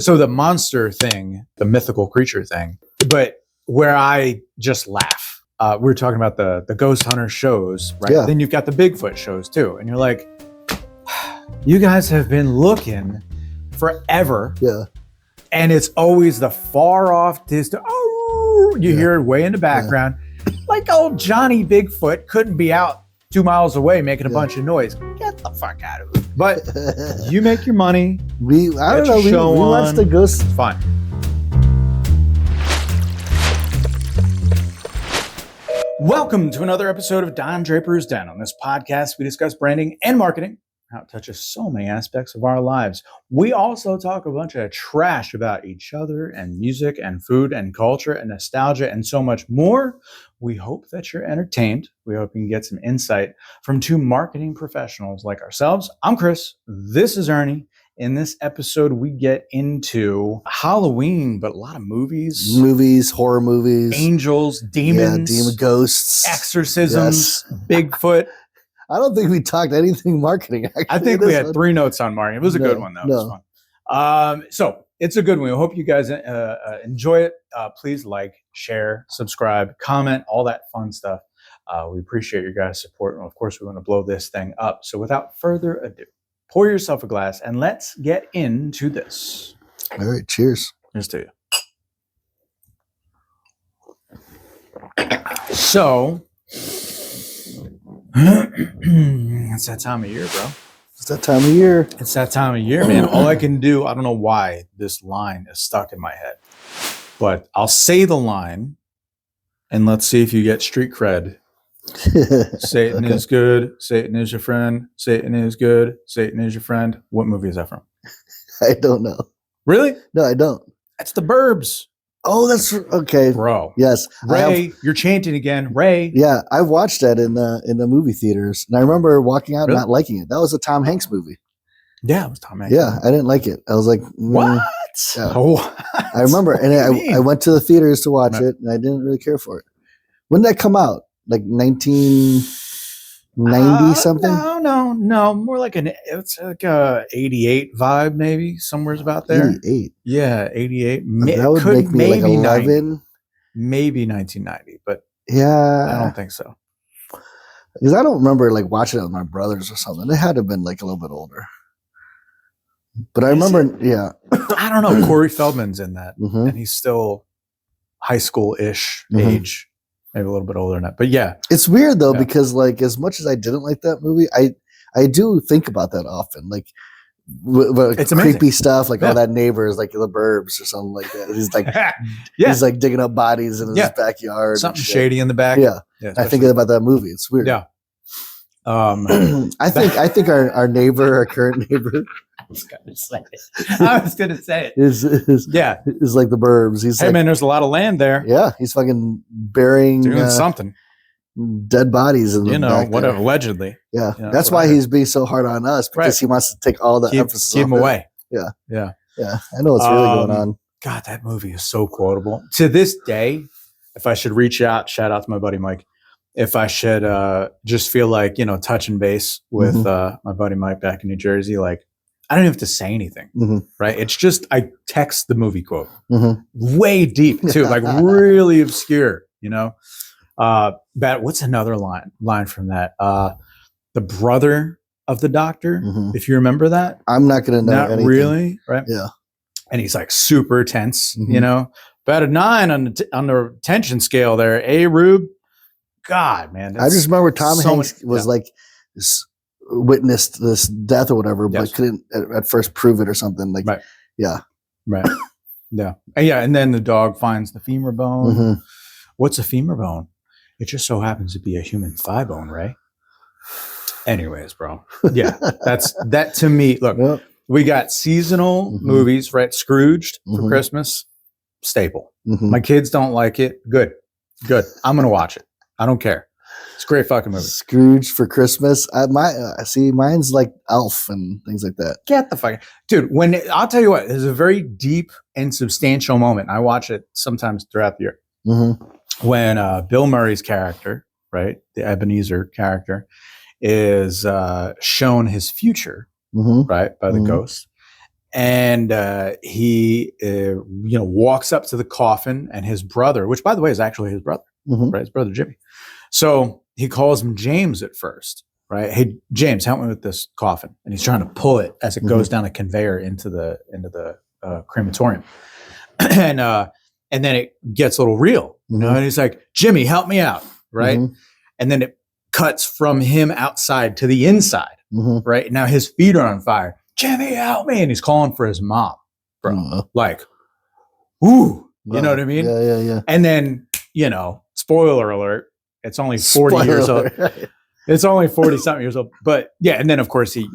So the monster thing, the mythical creature thing, but where I just laugh. We were talking about the ghost hunter shows, right? Yeah. Then you've got the Bigfoot shows too. And you're like, you guys have been looking forever. Yeah. And it's always the far off distant, you hear it way in the background. Like old Johnny Bigfoot couldn't be out 2 miles away making a bunch of noise. Get the fuck out of it. But you make your money. I don't know. We watch the ghosts. It's fine. Welcome to another episode of Don Draper's Den. On this podcast, we discuss branding and marketing, how it touches so many aspects of our lives. We also talk a bunch of trash about each other and music and food and culture and nostalgia and so much more. We hope that you're entertained. We hope you can get some insight from two marketing professionals like ourselves. I'm Chris. This is Ernie. In this episode, we get into Halloween, but a lot of movies. Movies, horror movies. Angels, demons. Demon ghosts. Exorcisms, Bigfoot. I don't think we talked anything marketing, actually. I think we had 3 notes on marketing. It was a good one, though. It was fun. So it's a good one. We hope you guys enjoy it. Please like, share, subscribe, comment, all that fun stuff. We appreciate your guys' support. And of course, we want to blow this thing up. So without further ado, pour yourself a glass and let's get into this. All right. Cheers. Here's to you. So it's that time of year, bro. It's that time of year. It's that time of year, man. All I can do, I don't know why this line is stuck in my head, but I'll say the line and let's see if you get street cred. Satan is good. Satan is your friend. Satan is good. Satan is your friend. What movie is that from? I don't know. Really? No, I don't. That's The Burbs. Oh, that's okay. Bro. Yes. Ray, you're chanting again. Ray. Yeah, I watched that in the movie theaters. And I remember walking out not liking it. That was a Tom Hanks movie. Yeah, it was Tom Hanks. Yeah, I didn't like it. I was like, what? Yeah. Oh, I remember. And I went to the theaters to watch it, and I didn't really care for it. When did that come out? Like 1990 something? No. More like it's like a 88 vibe, maybe somewhere's about there. 88. Yeah, 88. That would make me like 11. Maybe 1990, but yeah, I don't think so. Because I don't remember like watching it with my brothers or something. It had to have been like a little bit older. But I remember, yeah. I don't know. Corey Feldman's in that, Mm-hmm. and he's still high school-ish age. Maybe a little bit older than that. But yeah. It's weird though, because like as much as I didn't like that movie, I do think about that often. Like it's creepy amazing stuff, like all that neighbors, like the Burbs or something like that. He's like he's like digging up bodies in his backyard. Something shady in the back. Yeah. I think about that movie. It's weird. Yeah. I think our neighbor, our current neighbor, I was gonna say it. Is like the Burbs. He's man, there's a lot of land there. Yeah, he's fucking burying something, dead bodies in the back whatever. there. Allegedly. Yeah, that's why he's being so hard on us, because he wants to take all the emphasis. Keep him away. Yeah. I know what's really going on. God, that movie is so quotable to this day. If I should reach out, shout out to my buddy Mike. If I should just feel like touching base with my buddy Mike back in New Jersey, like. I don't even have to say anything, right? It's just I text the movie quote, way deep too, like really obscure, But what's another line from that? The brother of the doctor, if you remember that. I'm not going to know anything. Really, right? Yeah. And he's like super tense, about a 9 on the tension scale there. Rube? God, man. I just remember Tom Hanks was like witnessed this death or whatever, but couldn't at first prove it or something. Like, right. Yeah. Right. Yeah. And then the dog finds the femur bone. What's a femur bone? It just so happens to be a human thigh bone, right? Anyways, bro. Yeah. That to me. Look, we got seasonal movies, right? Scrooged for Christmas, staple. My kids don't like it. Good. I'm going to watch it. I don't care. It's a great fucking movie. Scrooge for Christmas. Mine's like Elf and things like that. Get the fuck, dude. I'll tell you what, there's a very deep and substantial moment. I watch it sometimes throughout the year when Bill Murray's character, right, the Ebenezer character, is shown his future, right, by the ghost, And he, walks up to the coffin, and his brother, which by the way is actually his brother, right? His brother Jimmy. So he calls him James at first, right? Hey, James, help me with this coffin. And he's trying to pull it as it goes down a conveyor into the crematorium. And then it gets a little real, and he's like, Jimmy, help me out, right? And then it cuts from him outside to the inside, right? Now his feet are on fire. Jimmy, help me. And he's calling for his mom, bro. Like, ooh, you know what I mean? Yeah. And then, spoiler alert, it's only 40 years old. It's only 40 something years old. But yeah, and then of course he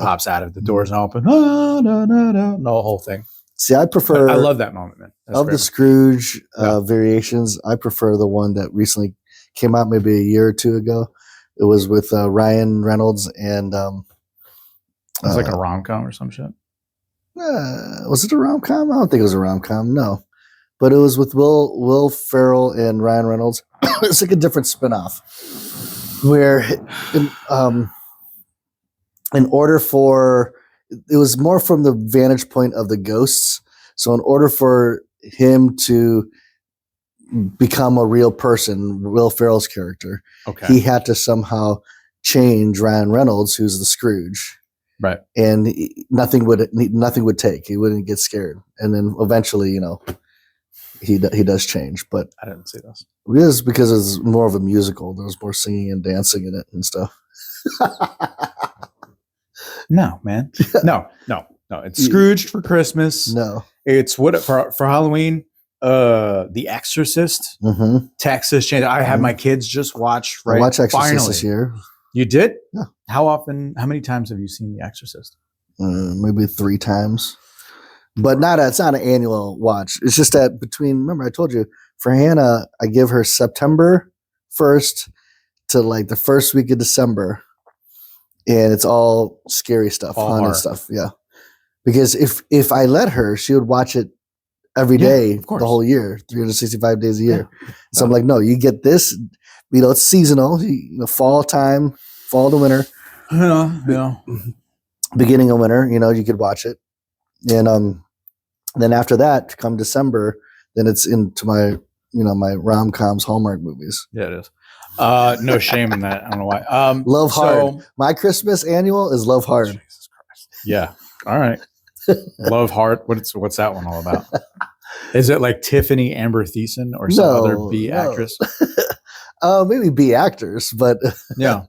pops out of the doors and open, the whole thing. See, I prefer. I love that moment, man. Of the Scrooge variations, I prefer the one that recently came out maybe a year or two ago. It was with Ryan Reynolds and. It was like a rom-com or some shit. Was it a rom-com? I don't think it was a rom-com. No, but it was with Will Ferrell and Ryan Reynolds. It's like a different spinoff where, in order for it was more from the vantage point of the ghosts. So in order for him to become a real person, Will Ferrell's character, he had to somehow change Ryan Reynolds, who's the Scrooge. Right. And nothing would take. He wouldn't get scared. And then eventually, he does change. But I didn't see this. It is because it's more of a musical. There's more singing and dancing in it and stuff. No, man. No. It's Scrooged for Christmas. No. It's for Halloween. The Exorcist. Texas Chainsaw. I had my kids just watch. Right. I watched Exorcist this year. You did? Yeah. How many times have you seen The Exorcist? Maybe 3 times. But it's not an annual watch. It's just that remember I told you, for Hannah, I give her September 1st to like the first week of December. And it's all scary stuff, haunted stuff. Yeah. Because if I let her, she would watch it every day, the whole year, 365 days a year. Yeah. So I'm like, no, you get this. It's seasonal. Fall time, fall to winter. Yeah. Beginning of winter, you could watch it, and then after that, come December, then it's into my my rom-coms, Hallmark movies. Yeah, it is. No shame in that. I don't know why. Love Hard. My Christmas annual is Love Hard. Jesus Christ. Yeah. All right. Love Hard. What's that one all about? Is it like Tiffany Amber Thiessen or some other B actress? Maybe B actors, but yeah.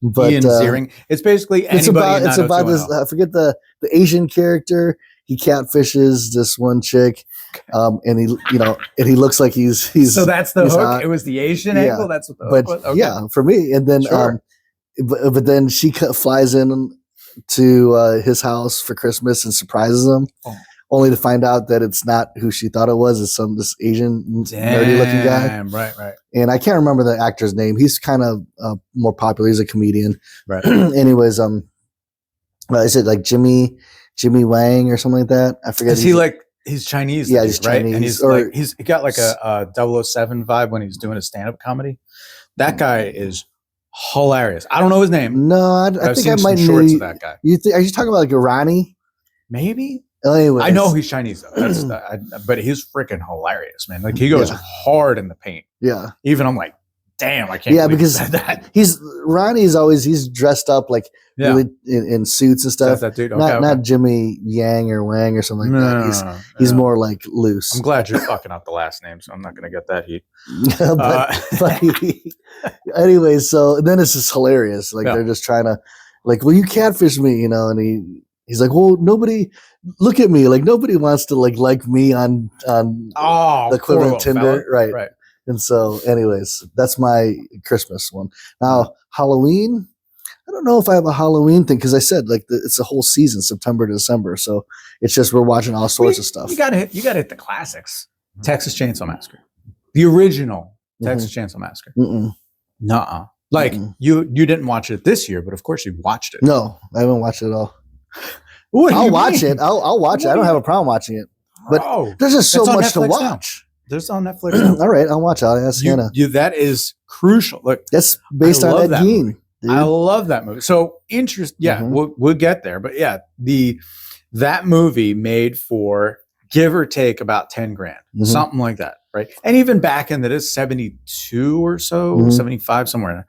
But Ian Ziering. It's basically anybody. It's about this. I forget the Asian character. He catfishes this one chick, and he looks like he's. So that's the hook. It was the Asian angle. That's what the hook was. Okay. Yeah, for me, and then but then she flies in to his house for Christmas and surprises him. Only to find out that it's not who she thought it was. It's this Asian nerdy looking guy. Right. And I can't remember the actor's name. He's kind of more popular. He's a comedian. Right. Anyways, is it like Jimmy Wang or something like that? I forget. Is he's Chinese? Yeah, he's Chinese. And he's got like a 007 vibe when he's doing a stand-up comedy. That guy is hilarious. I don't know his name. No, I think I might know shorts of that guy. Are you talking about like Irani? Maybe. Anyways. I know he's Chinese though. But he's freaking hilarious, man. Like he goes hard in the paint. Yeah. Even I'm like, damn, I can't. Yeah, because that. He's dressed up like really in suits and stuff. That dude. Not Jimmy Yang or Wang or something like that. He's more like loose. I'm glad you're fucking up the last name, so I'm not going to get that heat. Anyway, so then it's just hilarious. Like they're just trying to, like, well, you catfish me, and he's like, well, nobody look at me. Like nobody wants to like me on the equivalent Tinder, right? And so, anyways, that's my Christmas one. Now, Halloween, I don't know if I have a Halloween thing because I said like it's a whole season, September to December. So it's just we're watching all sorts of stuff. You gotta hit the classics. Texas Chainsaw Massacre, the original Texas Chainsaw Massacre. Nuh-uh. Like you didn't watch it this year, but of course you watched it. No, I haven't watched it at all. I'll watch it. I'll watch it. I don't have a problem watching it. But there's just so much to watch. There's on Netflix. All right, I'll watch it. I'll ask Hannah. That is crucial. Look, that's based on that Gein. I love that movie. So interest. Yeah, we'll get there. But yeah, the That movie made for give or take about 10 grand, something like that, right? And even back in the 72 or so, 75, somewhere.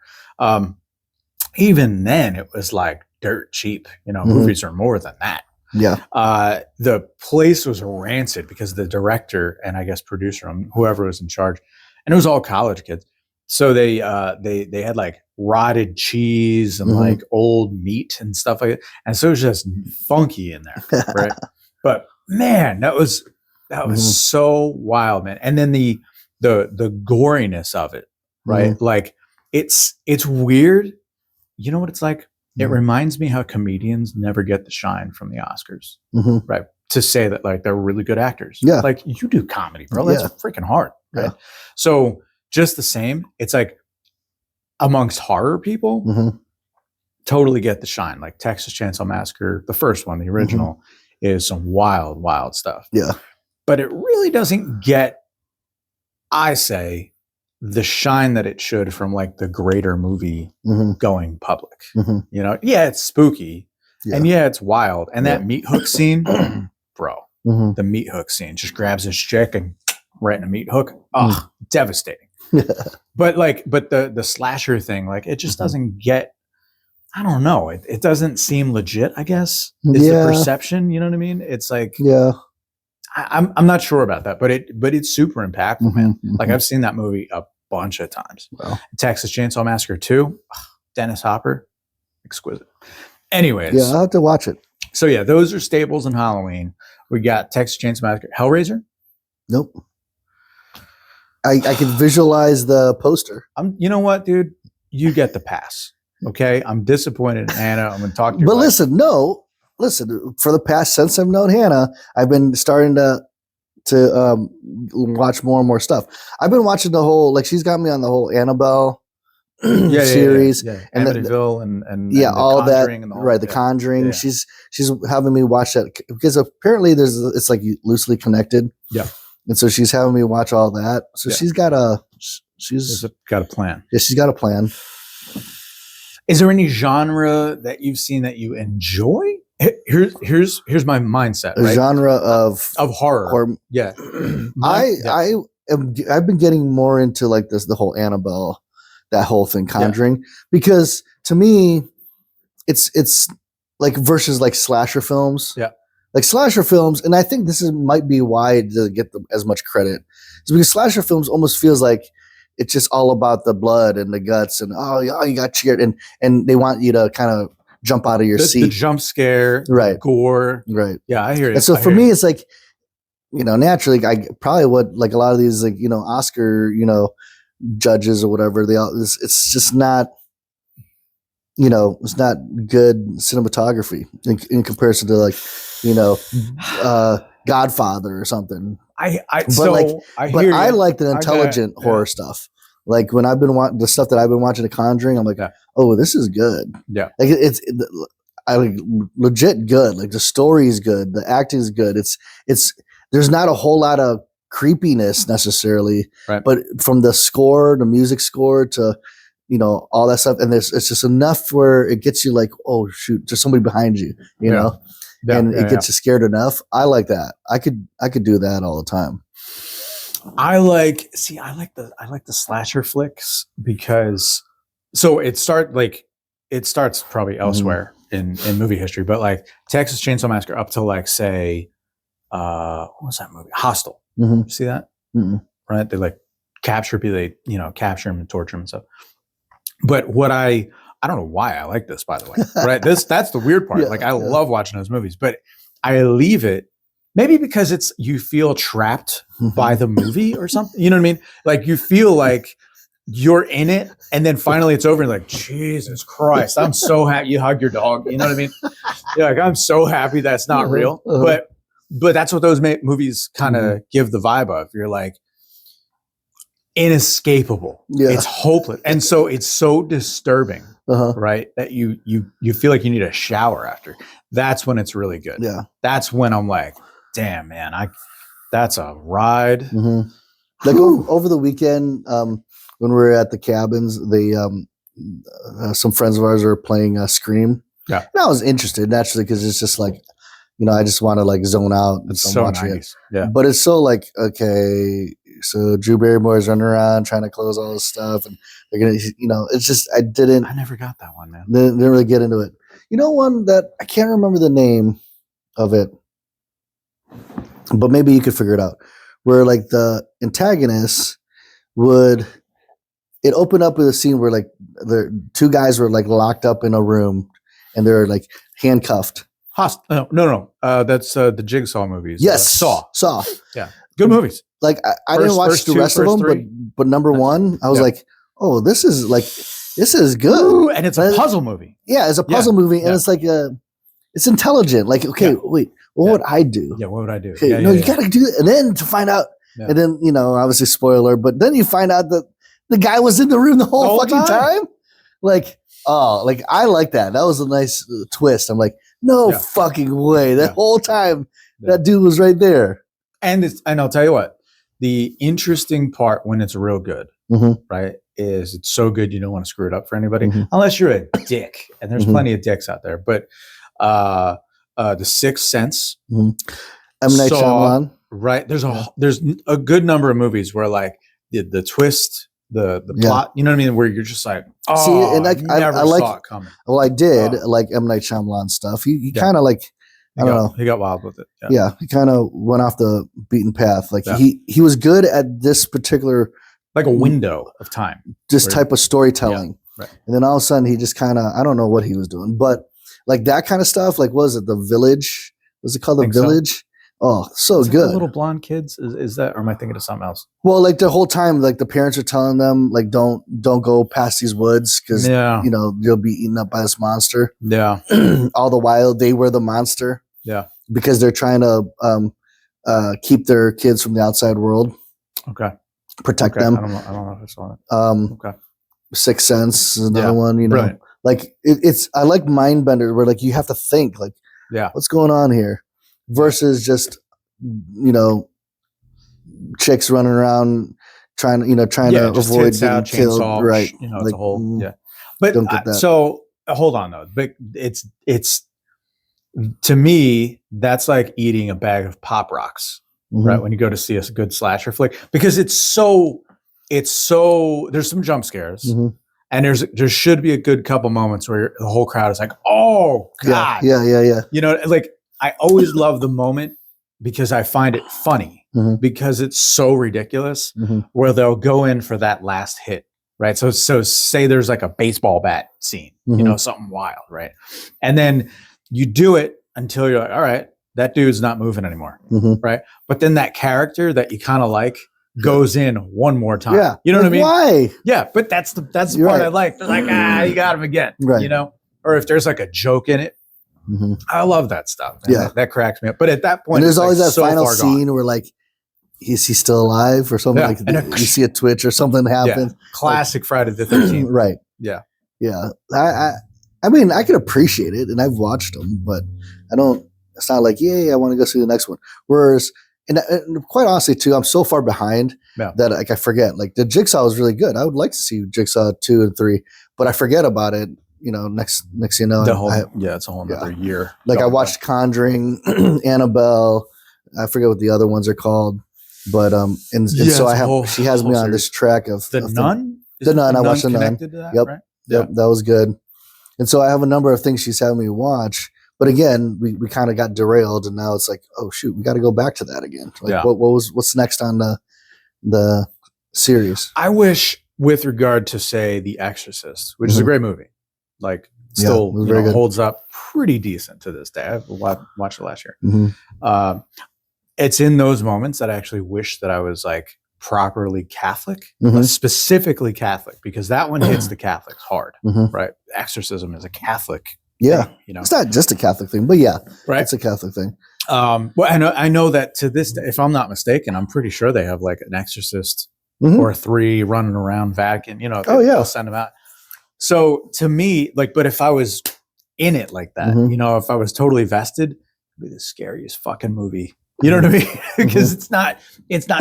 Even then, it was like dirt cheap. Movies are more than that. Yeah. The place was rancid because the director and I guess producer, whoever was in charge, and it was all college kids. So they had like rotted cheese and like old meat and stuff like that. And so it was just funky in there, right? But man, that was so wild, man. And then the goriness of it, right? Like it's weird. You know what it's like? It reminds me how comedians never get the shine from the Oscars, right? To say that like they're really good actors. Yeah. Like you do comedy, bro. That's freaking hard, right? Yeah. So just the same, it's like amongst horror people, totally get the shine. Like Texas Chainsaw Massacre, the first one, the original, is some wild, wild stuff. Yeah. But it really doesn't get, I say, the shine that it should from like the greater movie going public. Yeah, it's spooky and it's wild. And that meat hook scene, bro, the meat hook scene just grabs his chick and right in a meat hook. Oh, devastating. But the slasher thing, like it just doesn't get, I don't know. It doesn't seem legit, I guess. It's the perception, you know what I mean? It's like, I'm not sure about that, but it's super impactful, man. Like I've seen that movie a bunch of times. Wow. Texas Chainsaw Massacre 2, Dennis Hopper, exquisite. Anyways. Yeah, I'll have to watch it. So yeah, those are staples in Halloween. We got Texas Chainsaw Massacre. Hellraiser? Nope. I can visualize the poster. You know what, dude? You get the pass. Okay? I'm disappointed in Hannah. I'm going to talk to you. But listen, for the past, since I've known Hannah, I've been starting to watch more and more stuff. I've been watching the whole, like she's got me on the whole Annabelle series. And Amityville and all that. And the whole, right. The Conjuring. Yeah. She's having me watch that because apparently it's like loosely connected. Yeah. And so she's having me watch all that. So she's got a plan. Yeah, she's got a plan. Is there any genre that you've seen that you enjoy? Here's my mindset. A genre of horror. Yeah. I've been getting more into like the whole Annabelle, that whole thing, Conjuring, because to me, it's like versus like slasher films. Yeah. Like slasher films, and I think might be why it doesn't get as much credit. It's because slasher films almost feels like it's just all about the blood and the guts and you got cheered and they want you to kind of jump out of your seat. The jump scare, right? Gore, right? Yeah, I hear it. And so for me, it's like, naturally, I probably would like a lot of these like Oscar judges or whatever. It's just not. It's not good cinematography in comparison to like, Godfather or something. I like the intelligent horror stuff. Like when I've been watching the stuff that I've been watching, The Conjuring, I'm like, oh, this is good. Yeah, like it's legit good. Like the story is good, the acting is good. It's there's not a whole lot of creepiness necessarily, right? But from the score, the music score to all that stuff. And it's just enough where it gets you like, oh shoot, there's somebody behind you, know, and it gets you scared enough. I like that. I could do that all the time. I like the slasher flicks because it starts probably elsewhere in movie history, but like Texas Chainsaw Massacre up to like say, what was that movie? Hostel. You see that? Right? They like capture people, they capture them and torture them and stuff. But what I don't know why I like this, by the way, right? That's the weird part. I love watching those movies, but I leave it maybe because you feel trapped by the movie or something. You know what I mean? Like you feel like you're in it and then finally it's over and like, Jesus Christ, I'm so happy. You hug your dog. You know what I mean? You're like, I'm so happy that's not real. But that's what those movies kind of give the vibe of. You're like, inescapable. It's hopeless, and so it's so disturbing, right? That you feel like you need a shower after. That's when it's really good. Yeah, that's when I'm like, damn, man, that's a ride. Like over the weekend, when we were at the cabins, they some friends of ours are playing Scream. Yeah, and I was interested naturally because it's just like, I just want to like zone out. It's so nice. Yeah. But it's so like, okay, so Drew Barrymore's running around trying to close all this stuff, and they're gonna, it's just I never got that one, man. Didn't really get into it. One that I can't remember the name of it, but maybe you could figure it out. Where like the antagonist would, it opened up with a scene where like the two guys were like locked up in a room and they're like handcuffed. No. That's the Jigsaw movies. Yes, Saw. Yeah, good movies. Like I didn't watch the rest of them, but number one, I was like, oh, this is good. Ooh, and it's a puzzle movie. Yeah, it's a puzzle movie, and it's like it's intelligent. Like, okay, wait, what would I do? Yeah, what would I do? Okay, you gotta do it, and then to find out, and then obviously spoiler, but then you find out that the guy was in the room the whole fucking time. Like, oh, like I like that. That was a nice twist. I'm like, no fucking way. That whole time, that dude was right there. And I'll tell you what, the interesting part when it's real good, right, is it's so good you don't want to screw it up for anybody, unless you're a dick. And there's plenty of dicks out there. But The Sixth Sense, M. Night Shyamalan, right? There's a good number of movies where like the twist, the plot, you know what I mean, where you're just like, oh, see, and I like, saw it coming. Well, I did like M. Night Shyamalan stuff. He kind of like, I don't know. He got wild with it. Yeah, he kind of went off the beaten path. Like he was good at this particular, like a window of time, this type of storytelling. Yeah, right. And then all of a sudden he just kind of, I don't know what he was doing, but like that kind of stuff. Like, what was it, The Village? Was it called The Village? So. Oh, so good. The little blonde kids, is that, or am I thinking of something else? Well, like the whole time, like the parents are telling them, like, don't go past these woods because you'll be eaten up by this monster. Yeah. All the while they were the monster. Yeah. Because they're trying to keep their kids from the outside world. Okay. Protect them. I don't know if I saw it. Okay. Sixth Sense is another one. Brilliant. Like it's I like mind bender where like you have to think like, what's going on here, versus just chicks running around trying to avoid getting killed. Chainsaw, right. It's a whole But don't get that. So hold on though. But it's to me, that's like eating a bag of Pop Rocks, right? When you go to see a good slasher flick, because it's so there's some jump scares, and there should be a good couple moments where the whole crowd is like, oh God. Yeah. Like I always love the moment because I find it funny because it's so ridiculous where they'll go in for that last hit, right? So say there's like a baseball bat scene, something wild, right? And then you do it until you're like, all right, that dude's not moving anymore, right? But then that character that you kind of like goes in one more time. Yeah. You know what I mean? Why? Yeah, but that's the part I like. They're like, you got him again, right? Or if there's like a joke in it, I love that stuff. Man. That cracks me up. But at that point, and there's always that so final scene where like, is he still alive or something? Like and you see a twitch or something happen. Classic Friday the 13th. Right. Yeah. Yeah. I mean, I can appreciate it, and I've watched them, but I don't. It's not like, I want to go see the next one. Whereas, and quite honestly, too, I'm so far behind that like I forget. Like the Jigsaw was really good. I would like to see Jigsaw 2 and 3, but I forget about it. Next it's a whole other year. Like I watched Conjuring, Annabelle. I forget what the other ones are called, but so she has me on this track of The Nun. The Nun. I watched The Nun. Yep. Right? Yep. That was good. And so I have a number of things she's having me watch, but again, we kind of got derailed, and now it's like, oh shoot, we got to go back to that again. Like, what's next on the series? I wish, with regard to say The Exorcist, which is a great movie, like still holds up pretty decent to this day. I watched it last year. It's in those moments that I actually wish that I was like properly Catholic, specifically Catholic, because that one hits the Catholics hard, right? Exorcism is a Catholic thing, it's not just a Catholic thing, but right, it's a Catholic thing. Well, I know that to this day, if I'm not mistaken, I'm pretty sure they have like an exorcist or 3 running around Vatican. They'll send them out. So to me, like, but if I was in it like that, if I was totally vested, it'd be the scariest fucking movie. You know what I mean? Because it's not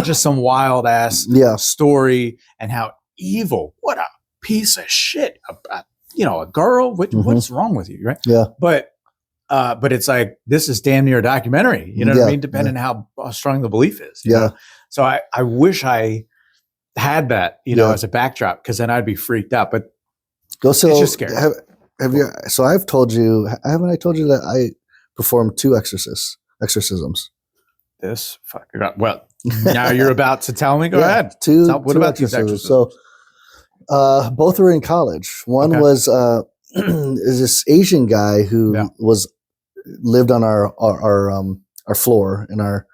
just some wild ass story and how evil. What a piece of shit. A girl. What's wrong with you, right? Yeah. But But it's like, this is damn near a documentary. You know what I mean? Depending on how strong the belief is. You know? So I wish I had that, as a backdrop, because then I'd be freaked out. But it's just scary. Have you? So I've told you, haven't I told you that I performed 2 exorcisms? Well, now you're about to tell me. Go ahead. What about these exorcisms? So both were in college. One was is this Asian guy who lived on our floor in our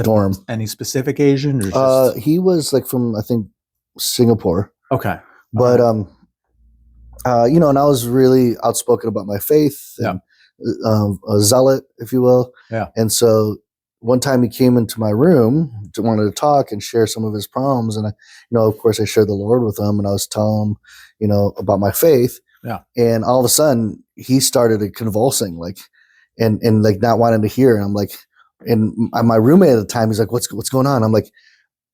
dorm. Any specific Asian? Or just... he was like from, I think, Singapore. Okay. But and I was really outspoken about my faith, and, a zealot, if you will. Yeah. And so one time he came into my room, wanted to talk and share some of his problems, and of course I shared the Lord with him, and I was telling him, about my faith. Yeah. And all of a sudden he started convulsing, like, and like not wanting to hear. And I'm like, and my roommate at the time, he's like, what's going on? I'm like,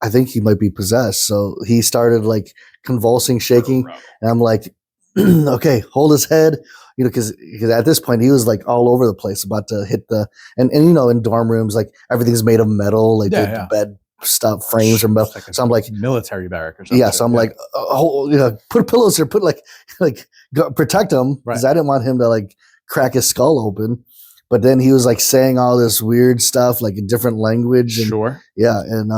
I think he might be possessed. So he started like convulsing, shaking, and I'm like, okay, hold his head, because at this point he was like all over the place, about to hit and in dorm rooms, like everything's made of metal, like the bed stuff frames are metal. So I'm like, military barrack or something. Yeah. So I'm like, put pillows here, protect him, because I didn't want him to like crack his skull open. But then he was like saying all this weird stuff, like in different language. And, sure. Yeah. And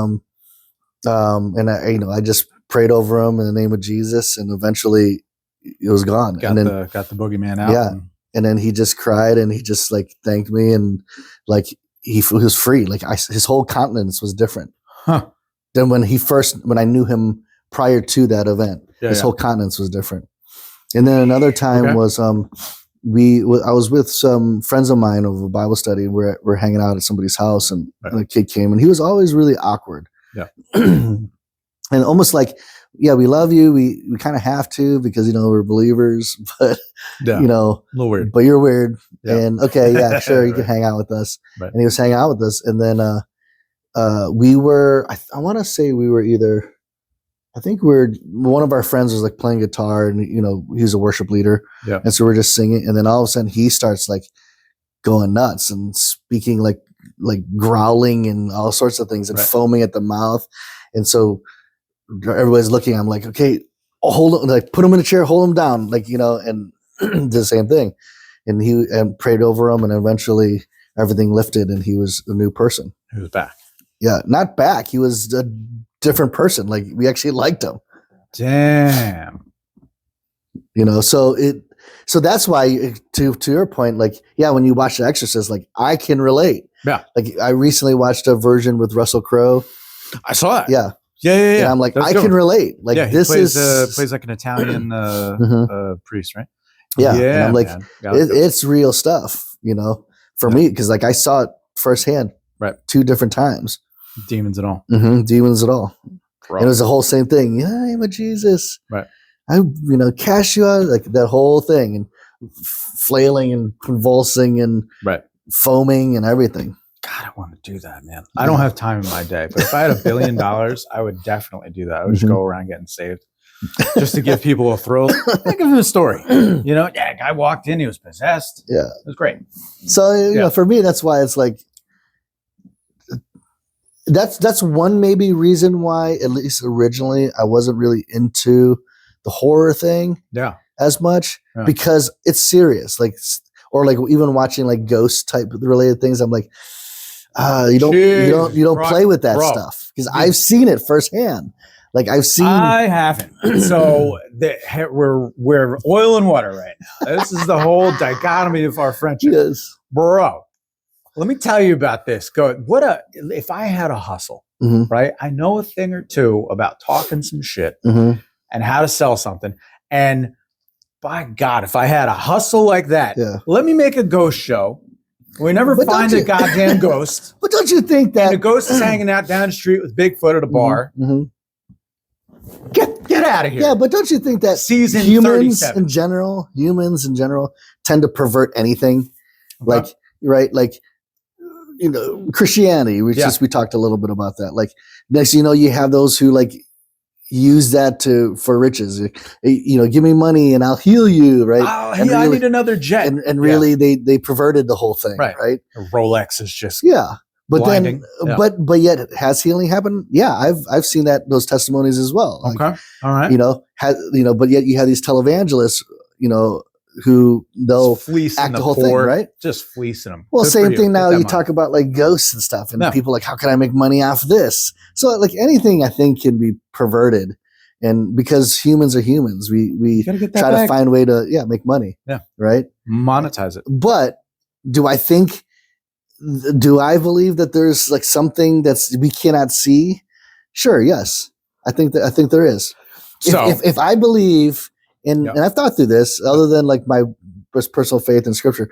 I just prayed over him in the name of Jesus, and eventually it was gone. Got the boogeyman out. Yeah. And then he just cried, and he just like thanked me, and like he was free. Like his whole countenance was different than when I knew him prior to that event. His whole countenance was different. And then another time was I was with some friends of mine of a Bible study, and we're hanging out at somebody's house, and a kid came, and he was always really awkward. Yeah. And almost like, we love you. We kind of have to, because, we're believers, but, a little weird, but you're weird. Yeah. And okay, yeah, sure. You can hang out with us. Right. And he was hanging out with us. And then, we were, I want to say we were either, I think one of our friends was like playing guitar, and, he's a worship leader. Yeah. And so we're just singing. And then all of a sudden he starts like going nuts and speaking like growling and all sorts of things, and foaming at the mouth. And so everybody's looking. I'm like, okay, hold him, like put him in a chair, hold him down, like, and did the same thing. And he prayed over him, and eventually everything lifted, and he was a new person. He was back. Yeah, not back. He was a different person. Like, we actually liked him. Damn. So that's why, to your point, like, when you watch The Exorcist, like, I can relate. Yeah. Like, I recently watched a version with Russell Crowe. I saw that. Yeah. Yeah. And I'm like, I can relate. Like, this plays like an Italian priest, right? Yeah. And I'm like, it's real stuff, for me, because like I saw it firsthand, 2 different times. Demons and all. Mm-hmm. Demons and all. And it was the whole same thing. Yeah, I'm a Jesus. Right. I, cast you out, like that whole thing, and flailing and convulsing and foaming and everything. God, I want to do that, man. I don't have time in my day, but if I had $1 billion, I would definitely do that. I would just go around getting saved, just to give people a thrill. Think of a story. Guy walked in, he was possessed. Yeah, it was great. So for me, that's why it's like, that's one maybe reason why, at least originally, I wasn't really into the horror thing. Yeah, as much because it's serious, like, or like even watching like ghost type related things. I'm like, you don't play with that stuff, because I've seen it firsthand. Like I haven't. So we're oil and water right now. This is the whole dichotomy of our friendship. Yes. Bro, let me tell you about this. If I had a hustle, right? I know a thing or two about talking some shit and how to sell something. And by God, if I had a hustle like that, let me make a ghost show. We never find a goddamn ghost. But don't you think that the ghost is hanging out down the street with Bigfoot at a bar? Get out of here. Yeah, but don't you think that season humans 37 in general tend to pervert anything? Like, right? Like, Christianity, we talked a little bit about that. Like, next, you have those who like, use that for riches. Give me money and I'll heal you, right? Oh, and really, I need another jet. And really, they perverted the whole thing, right? Rolex is just But blinding. But yet, has healing happened? Yeah, I've seen those testimonies as well. Okay, all right. But yet you have these televangelists, who they'll act the whole thing, right? Just fleecing them. Well, same thing now. You talk about like ghosts and stuff, and people are like, how can I make money off this? So like anything, I think can be perverted, and because humans are humans, we try to find a way to make money. Yeah, right. Monetize it. But do I believe that there's like something that's we cannot see? Sure, yes, I think there is. So if I believe. And I've thought through this, other than like my personal faith in scripture,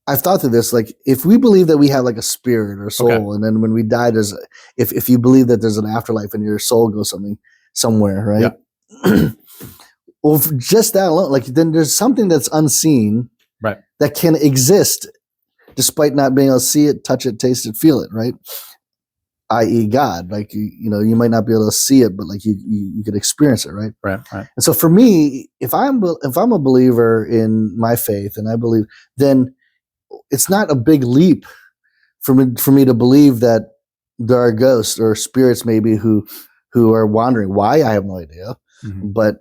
I've thought through this. Like, if we believe that we have like a spirit or soul, and then when we die, if you believe that there's an afterlife and your soul goes somewhere, right? Yeah. Well, just that alone, like then there's something that's unseen, right? That can exist despite not being able to see it, touch it, taste it, feel it, right? I.e. God, like you might not be able to see it, but like you could experience it, right? Right. And so for me, if I'm a believer in my faith and I believe, then it's not a big leap for me to believe that there are ghosts or spirits maybe who are wandering. Why? I have no idea, but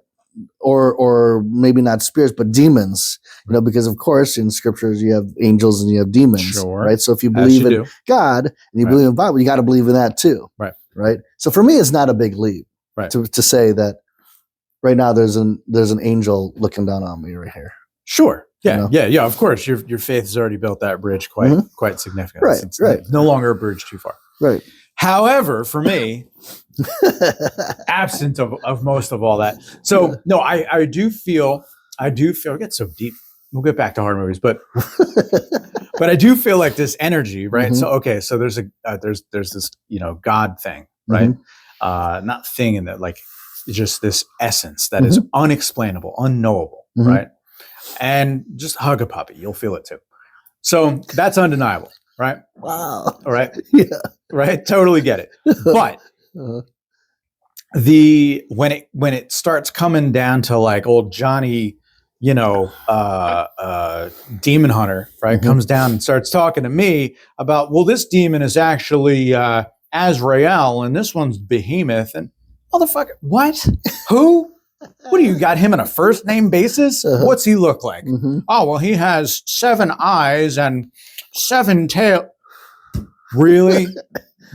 or maybe not spirits, but demons. Because of course in scriptures you have angels and you have demons, right? So if you believe in God and you believe in the Bible, you got to believe in that too, right? So for me, it's not a big leap, to say that right now there's an angel looking down on me right here. Sure, yeah. Of course, your faith has already built that bridge quite significantly. Right. It's no longer a bridge too far. Right. However, for me, absent of most of all that. So no, I do feel it gets so deep. We'll get back to horror movies, but I do feel like this energy, right? So so there's this God thing, right? Not thing in that, like just this essence that is unexplainable, unknowable, right? And just hug a puppy, you'll feel it too. So that's undeniable. Right. Wow. All right. Yeah. Right. Totally get it. But when it starts coming down to like old Johnny, demon hunter, right, comes down and starts talking to me about, well, this demon is actually Azrael and this one's Behemoth, and motherfucker, what? Who? What do you got him on a first name basis? What's he look like? Oh, well, he has 7 eyes and 7 tails. Really?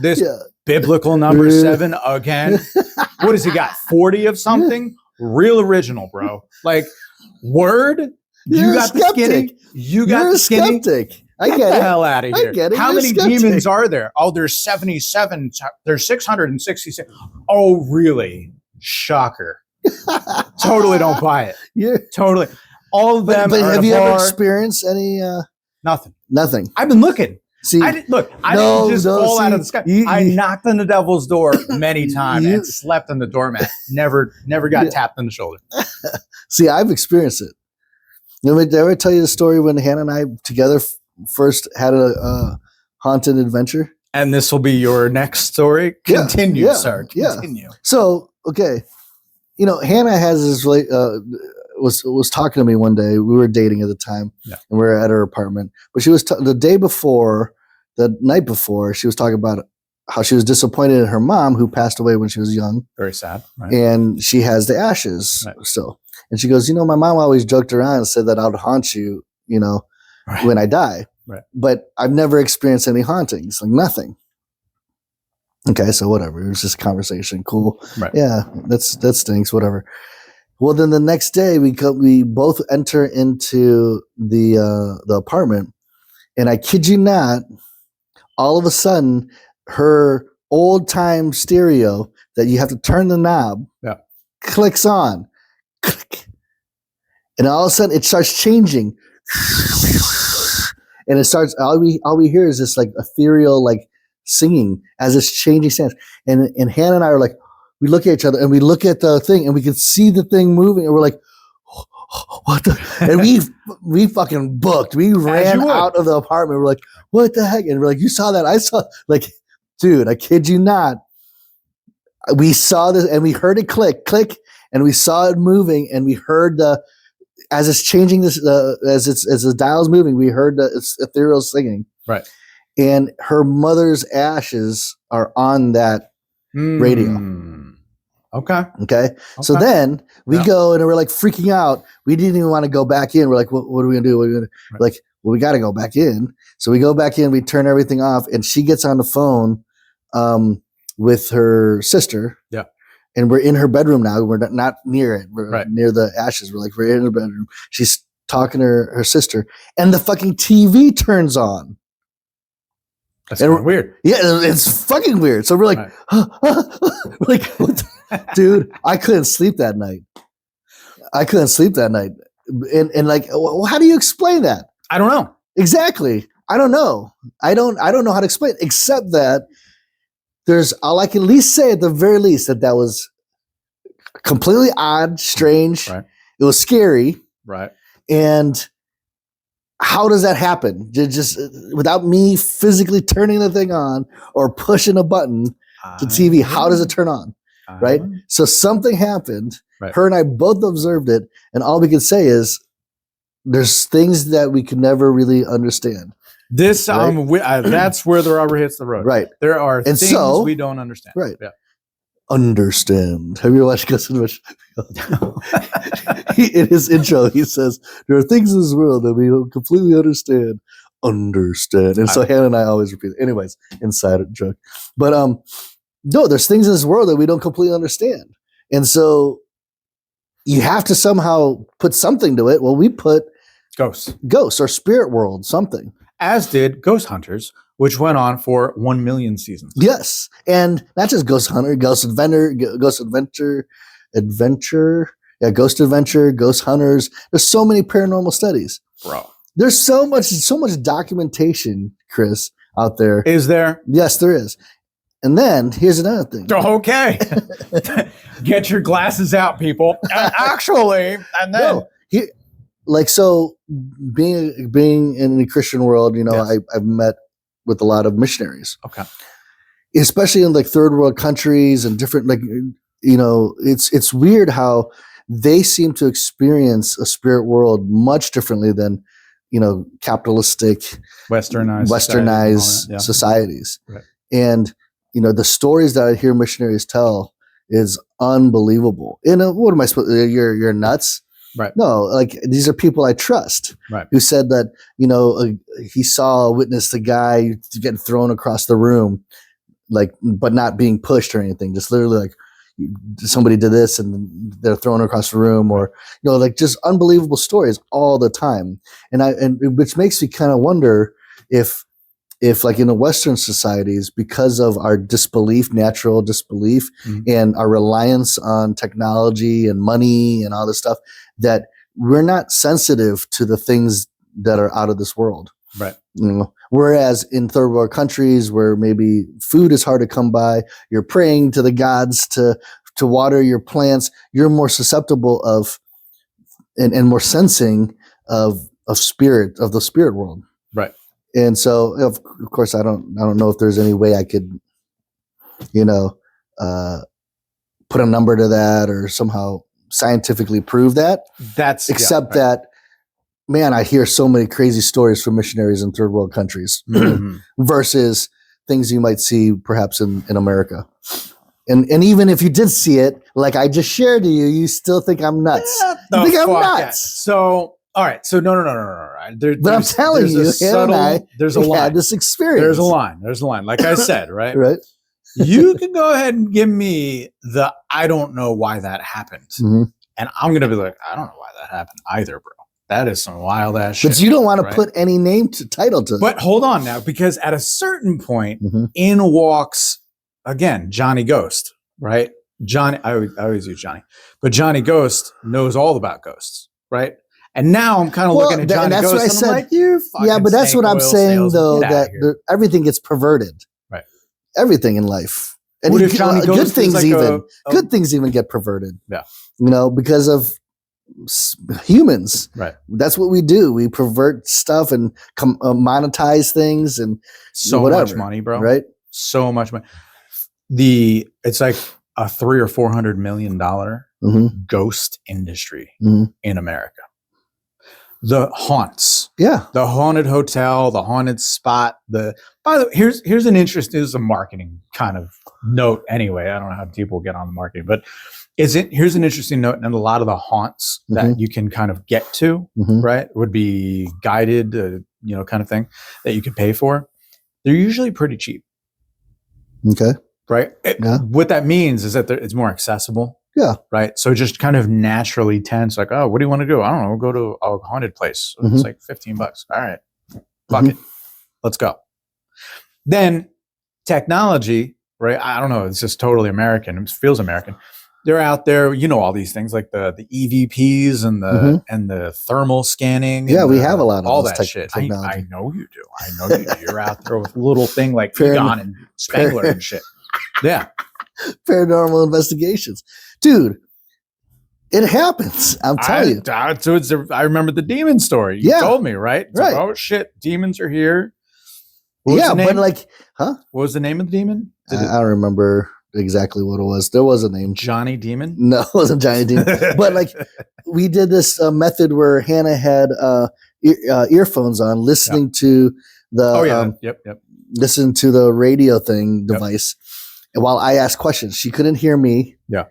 This biblical number 7 again? What has he got? 40 of something? Real original, bro. Like, word? You're you got the skinny? You got the skinny? Skeptic. I get the it. hell out of here. I get it. How You're many skeptic. demons are there? Oh, there's 77. There's 666. Oh, really? Shocker. Totally don't buy it. Yeah. Totally. All of them. But are have you bar. ever experienced any? Nothing. I've been looking. See, I didn't just fall out of the sky. I knocked on the devil's door many times and slept on the doormat. Never got tapped on the shoulder. See, I've experienced it. Did I ever tell you the story when Hannah and I together first had a haunted adventure? And this will be your next story. Continue, sir. Continue. So, okay. Hannah has this was talking to me one day. We were dating at the time, and we were at her apartment. But she was the night before, she was talking about how she was disappointed in her mom, who passed away when she was young. Very sad, right? And she has the ashes still. And she goes, my mom always joked around and said that I would haunt you, when I die. Right. But I've never experienced any hauntings, like nothing. Okay, so whatever. It was just a conversation. Cool. Right. Yeah, that stinks. Whatever. Well, then the next day we both enter into the apartment, and I kid you not, all of a sudden her old time stereo that you have to turn the knob clicks on, click, and all of a sudden it starts changing, and it starts. All we hear is this like ethereal like singing as it's changing sounds. And Hannah and I are like, we look at each other and we look at the thing and we can see the thing moving and we're like, what the? And we fucking booked. We ran out of the apartment. We're like, what the heck? And we're like, you saw that? I saw, like, dude, I kid you not. We saw this and we heard it click, and we saw it moving, and we heard as it's changing this, as the dial's moving, we heard it's ethereal singing. Right. And her mother's ashes are on that radio. Okay. So then we go and we're like freaking out. We didn't even want to go back in. We're like, what are we gonna do? Like, well, we got to go back in. So we go back in. We turn everything off, and she gets on the phone with her sister. Yeah. And we're in her bedroom now. We're not near it. We're near the ashes. We're in her bedroom. She's talking to her sister, and the fucking TV turns on. That's weird. Yeah, it's fucking weird. So we're like, we're like, what dude, I couldn't sleep that night. And like, well, how do you explain that? I don't know. Exactly. I don't know. I don't know how to explain it, except that I can at least say at the very least that was completely odd, strange. Right. It was scary. Right. And how does that happen? Just without me physically turning the thing on or pushing a button to TV, how does it turn on? Right? So something happened. Right. Her and I both observed it, and all we can say is there's things that we could never really understand. This that's where the rubber hits the road. Right. There are things we don't understand. Right. Yeah. Understand. Have you ever watched Ghost in the Shell? In his intro, he says, there are things in this world that we don't completely understand. Understand. And so Hannah and I always repeat it. Anyways, inside joke. But no, there's things in this world that we don't completely understand. And so you have to somehow put something to it. Well, we put ghosts or spirit world, something. As did Ghost Hunters, which went on for 1 million seasons. Yes. And not just Ghost Hunter, Ghost Adventure, Ghost Adventure, Ghost Hunters. There's so many paranormal studies. Bro. There's so much documentation, Chris, out there. Is there? Yes, there is. And then here's another thing. Okay. Get your glasses out, people. Actually, and then so being in the Christian world, I've met with a lot of missionaries. Okay. Especially in like third world countries and different, it's weird how they seem to experience a spirit world much differently than, capitalistic, westernized societies. Right. And, the stories that I hear missionaries tell is unbelievable. What am I supposed to, you're nuts? Right. No, like these are people I trust. Right. Who said that, he witnessed a guy getting thrown across the room, but not being pushed or anything. Just literally like somebody did this and they're thrown across the room, or, just unbelievable stories all the time. And which makes me kind of wonder if like in the Western societies, because of our natural disbelief, and our reliance on technology and money and all this stuff, that we're not sensitive to the things that are out of this world. Right. Whereas in third world countries where maybe food is hard to come by, you're praying to the gods to water your plants, you're more susceptible of and more sensing of the spirit world. Right. And so, of course, I don't know if there's any way I could, put a number to that or somehow scientifically prove that. That, man, I hear so many crazy stories from missionaries in third world countries versus things you might see perhaps in America. And even if you did see it, like I just shared to you, you still think I'm nuts. You think I'm nuts. So. All right, so no. But I'm telling you, there's a line. Had this experience. There's a line. Like I said, right? Right. You can go ahead and give me I don't know why that happened. Mm-hmm. And I'm going to be like, I don't know why that happened either, bro. That is some wild ass shit. But you don't want to put any title to it. But hold on now, because at a certain point, in walks, again, Johnny Ghost, right? Johnny, I always use Johnny. But Johnny Ghost knows all about ghosts, right? And now I'm kind of looking at Johnny Ghost, and I'm like, you fucking yeah, but that's what I'm saying, though, that everything gets perverted. Right. Everything in life. And what if Johnny Ghost good things good things even get perverted. Yeah. Because of humans. Right. That's what we do. We pervert stuff and monetize things and so whatever, much money, bro. Right. So much money. It's like a $300 or $400 million ghost industry in America. The haunts, the haunted hotel, the haunted spot. By the way, here's an interesting, this is a marketing kind of note anyway. I don't know how people get on the marketing, but here's an interesting note. And a lot of the haunts that you can kind of get to, right, would be guided, kind of thing that you can pay for. They're usually pretty cheap. Okay. Right. What that means is that it's more accessible. Yeah. Right. So just kind of naturally tense, like, oh, what do you want to do? I don't know. We'll go to a haunted place. It's like $15. All right. Fuck it. Let's go. Then technology, right? I don't know. It's just totally American. It feels American. They're out there, all these things like the EVPs and the thermal scanning. Yeah, we have a lot of all that shit. I know you do. I know you do. You're out there with a little thing like Egon and Spangler and shit. Yeah. Paranormal investigations. Dude, it happens. I'm telling you. I remember the demon story. You told me, right? It's like, oh, shit. Demons are here. But like, What was the name of the demon? I don't remember exactly what it was. There was a name. Johnny Demon? No, it wasn't Johnny Demon. But like, we did this method where Hannah had earphones on, listening to the listen to the radio thing device. And while I asked questions, she couldn't hear me. Yeah.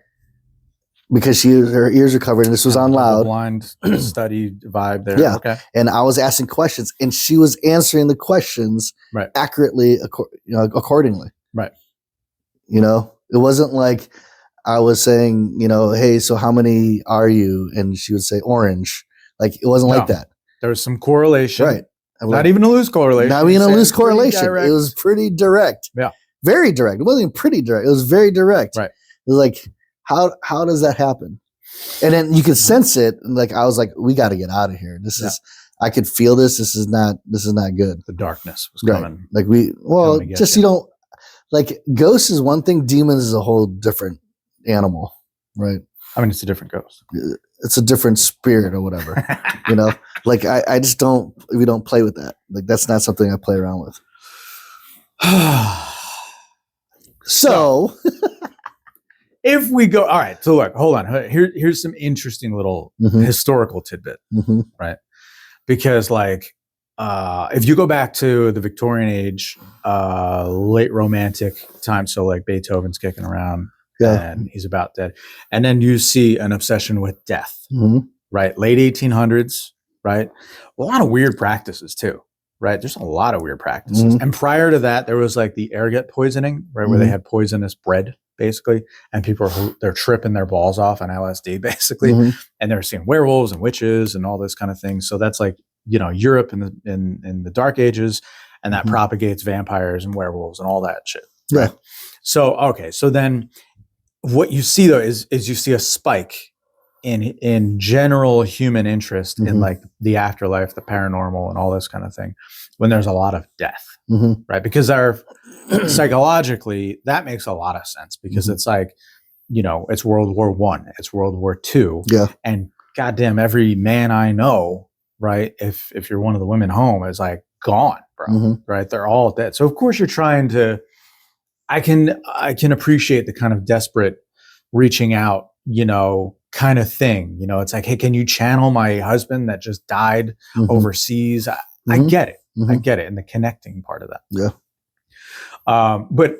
Because her ears are covered, and this was on loud. Blind study vibe there. Yeah. Okay. And I was asking questions, and she was answering the questions accurately, accordingly. Right. It wasn't like I was saying, hey, so how many are you? And she would say orange. Like, it wasn't like that. There was some correlation. Right. Not even a loose correlation. Not even a loose correlation. It was pretty direct. Yeah. Very direct. It wasn't even pretty direct. It was very direct. Right. It was like, how does that happen? And then you could sense it. And like, I was like, we got to get out of here. This is, I could feel this. This is not good. The darkness was coming. Like like ghosts is one thing. Demons is a whole different animal. Right. I mean, it's a different ghost. It's a different spirit or whatever, like I just we don't play with that. Like, that's not something I play around with. So if we go, all right, so look, hold on. Here's some interesting little historical tidbit, right? Because like, if you go back to the Victorian age, late Romantic time, so like Beethoven's kicking around and he's about dead. And then you see an obsession with death, right? Late 1800s, right? A lot of weird practices too. Right. There's a lot of weird practices. And prior to that, there was like the ergot poisoning, right? Where they had poisonous bread, basically. And people they're tripping their balls off on LSD, basically. And they're seeing werewolves and witches and all this kind of thing. So that's like, Europe in the Dark Ages. And that propagates vampires and werewolves and all that shit. Right. So, okay. So then what you see though is you see a spike in general human interest in like the afterlife, the paranormal, and all this kind of thing, when there's a lot of death, right? Because psychologically, that makes a lot of sense, because it's like, it's World War I, it's World War II, and goddamn, every man I know, right? If you're one of the women home, is like gone, bro, right? They're all dead. So of course you're trying to. I can appreciate the kind of desperate reaching out, kind of thing. It's like, hey, can you channel my husband that just died overseas? I get it. I get it. And the connecting part of that. Yeah. But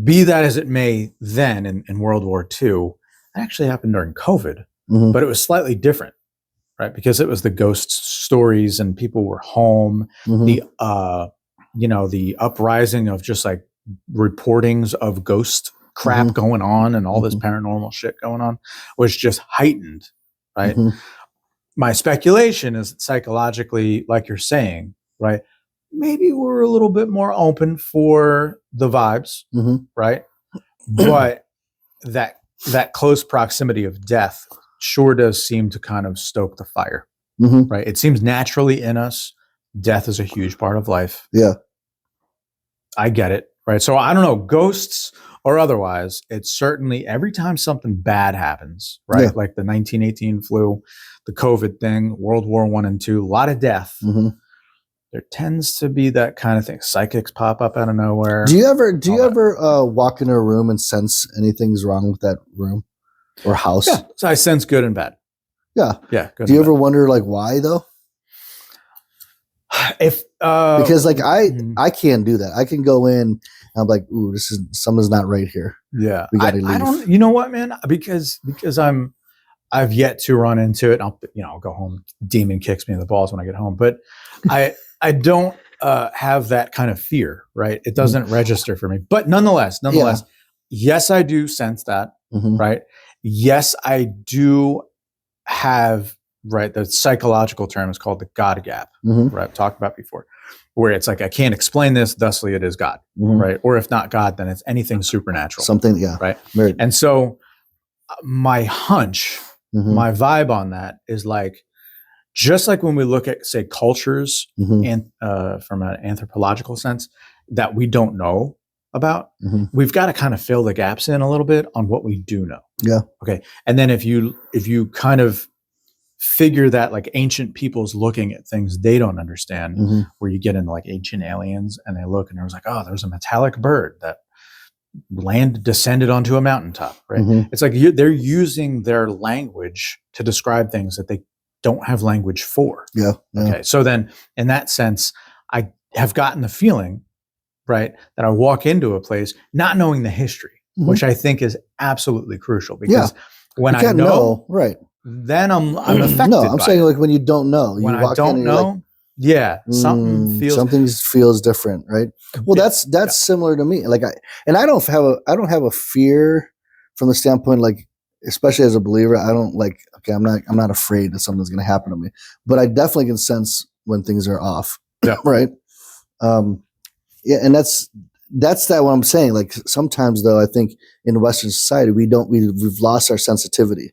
be that as it may, then in World War II, it actually happened during COVID, but it was slightly different, right? Because it was the ghost stories and people were home. The uprising of just like reportings of ghost crap going on and all this paranormal shit going on was just heightened, right? My speculation is that psychologically, like you're saying, right, maybe we're a little bit more open for the vibes, right? But that close proximity of death sure does seem to kind of stoke the fire, right? It seems naturally in us. Death is a huge part of life. Yeah. I get it, right? So I don't know, ghosts or otherwise, it's certainly every time something bad happens, right? Like the 1918 flu, the COVID thing, World War I and II, a lot of death. there tends to be that kind of thing. Psychics pop up out of nowhere. Do you ever walk in a room and sense anything's wrong with that room or house? Yeah. So I sense good and bad. Yeah. Yeah. Do you ever wonder like why though? Because like I can't do that. I can go in and I'm like, ooh, something's not right here. Yeah. We gotta leave. I don't, you know what, man? Because I've yet to run into it. I'll go home, demon kicks me in the balls when I get home. But I don't have that kind of fear, right? It doesn't register for me. But nonetheless, yes, I do sense that, right? Yes, I do have, right, the psychological term is called the God gap, right? I've talked about before, where it's like, I can't explain this, thusly it is God, right? Or if not God, then it's anything supernatural. Something, yeah. Right? Right. And so my hunch, my vibe on that is like, just like when we look at, say, cultures and from an anthropological sense that we don't know about, we've got to kind of fill the gaps in a little bit on what we do know. Yeah. Okay. And then if you kind of figure that like ancient people's looking at things they don't understand, where you get into like ancient aliens and they look and there's like, oh, there's a metallic bird that descended onto a mountaintop, right? It's like they're using their language to describe things that they don't have language for. Yeah. Okay. So then in that sense, I have gotten the feeling, right, that I walk into a place not knowing the history, which I think is absolutely crucial, because when I know, right, then I'm affected. No, I'm saying like when you don't know, when I don't know, something feels different, right? Well, that's similar to me. Like I don't have a fear from the standpoint, like, especially as a believer, I don't like, okay, I'm not afraid that something's going to happen to me, but I definitely can sense when things are off. Yeah. Right. And that's what I'm saying. Like sometimes though, I think in Western society, we've lost our sensitivity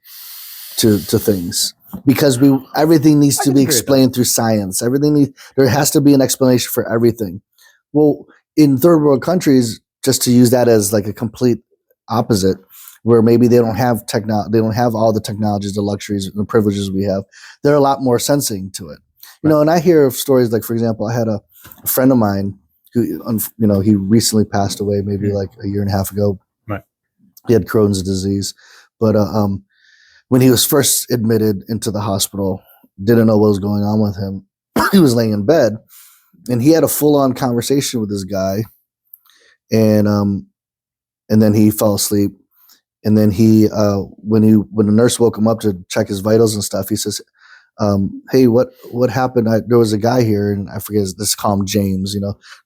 to things because everything needs to be explained through science. There has to be an explanation for everything. Well, in third world countries, just to use that as like a complete opposite, where maybe they don't have they don't have all the technologies, the luxuries, and the privileges we have. They're a lot more sensing to it, you know. And I hear of stories like, for example, I had a friend of mine who, he recently passed away, maybe like a year and a half ago. Right. He had Crohn's disease, but when he was first admitted into the hospital, didn't know what was going on with him. He was laying in bed, and he had a full-on conversation with this guy, and then he fell asleep. And then when the nurse woke him up to check his vitals and stuff, he says, "Hey, what happened? There was a guy here, and I forget. Let's call him James.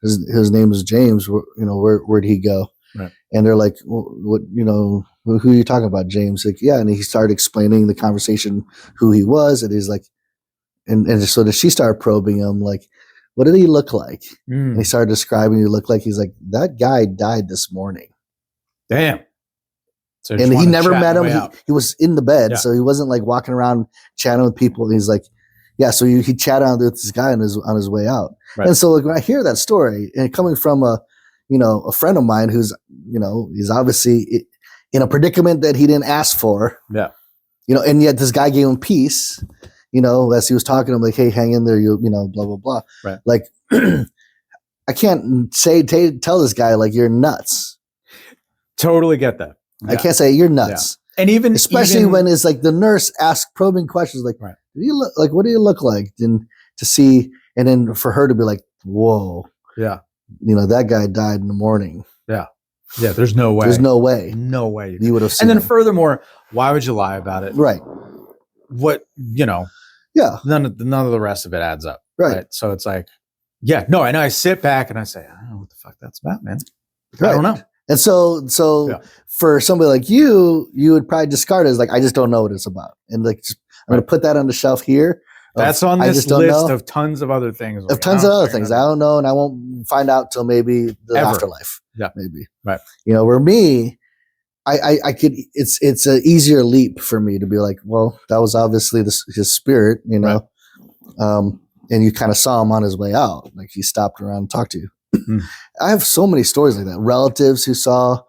His name is James. Where'd he go?" Right. And they're like, "What? Who are you talking about, James?" Like, yeah. And he started explaining the conversation, who he was, and he's like, and so she started probing him, like, what did he look like? And he started describing what he looked like. He's like, that guy died this morning. Damn. So and he never met him. He was in the bed, so he wasn't like walking around chatting with people. And he's like, yeah. So he chatted with this guy on his way out. Right. And so like when I hear that story, and coming from a friend of mine who's he's obviously in a predicament that he didn't ask for. Yeah. And yet this guy gave him peace. As he was talking to him, like, hey, hang in there. Blah blah blah. Right. Like, I can't tell this guy like you're nuts. Totally get that. Yeah. I can't say you're nuts. Yeah. And especially when it's like the nurse asks probing questions like, right. What do you look like? And to see, and then for her to be like, whoa. Yeah. That guy died in the morning. Yeah. Yeah. There's no way. There's no way. No way. You would have seen And then him. Furthermore, why would you lie about it? Right. What, Yeah. None of the rest of it adds up. Right. So it's like, yeah, no, and I sit back and I say, I don't know what the fuck that's about, man. Right. I don't know. And so for somebody like you would probably discard it as like, I just don't know what it's about. And like, I'm going to put that on the shelf here. That's on this list of tons of other things. Of tons of other things. I don't know. And I won't find out till maybe the afterlife. Yeah. Maybe. Right. Where me, I could, it's an easier leap for me to be like, well, that was obviously his spirit, Right. And you kind of saw him on his way out. Like he stopped around and talked to you. I have so many stories like that. Relatives who saw,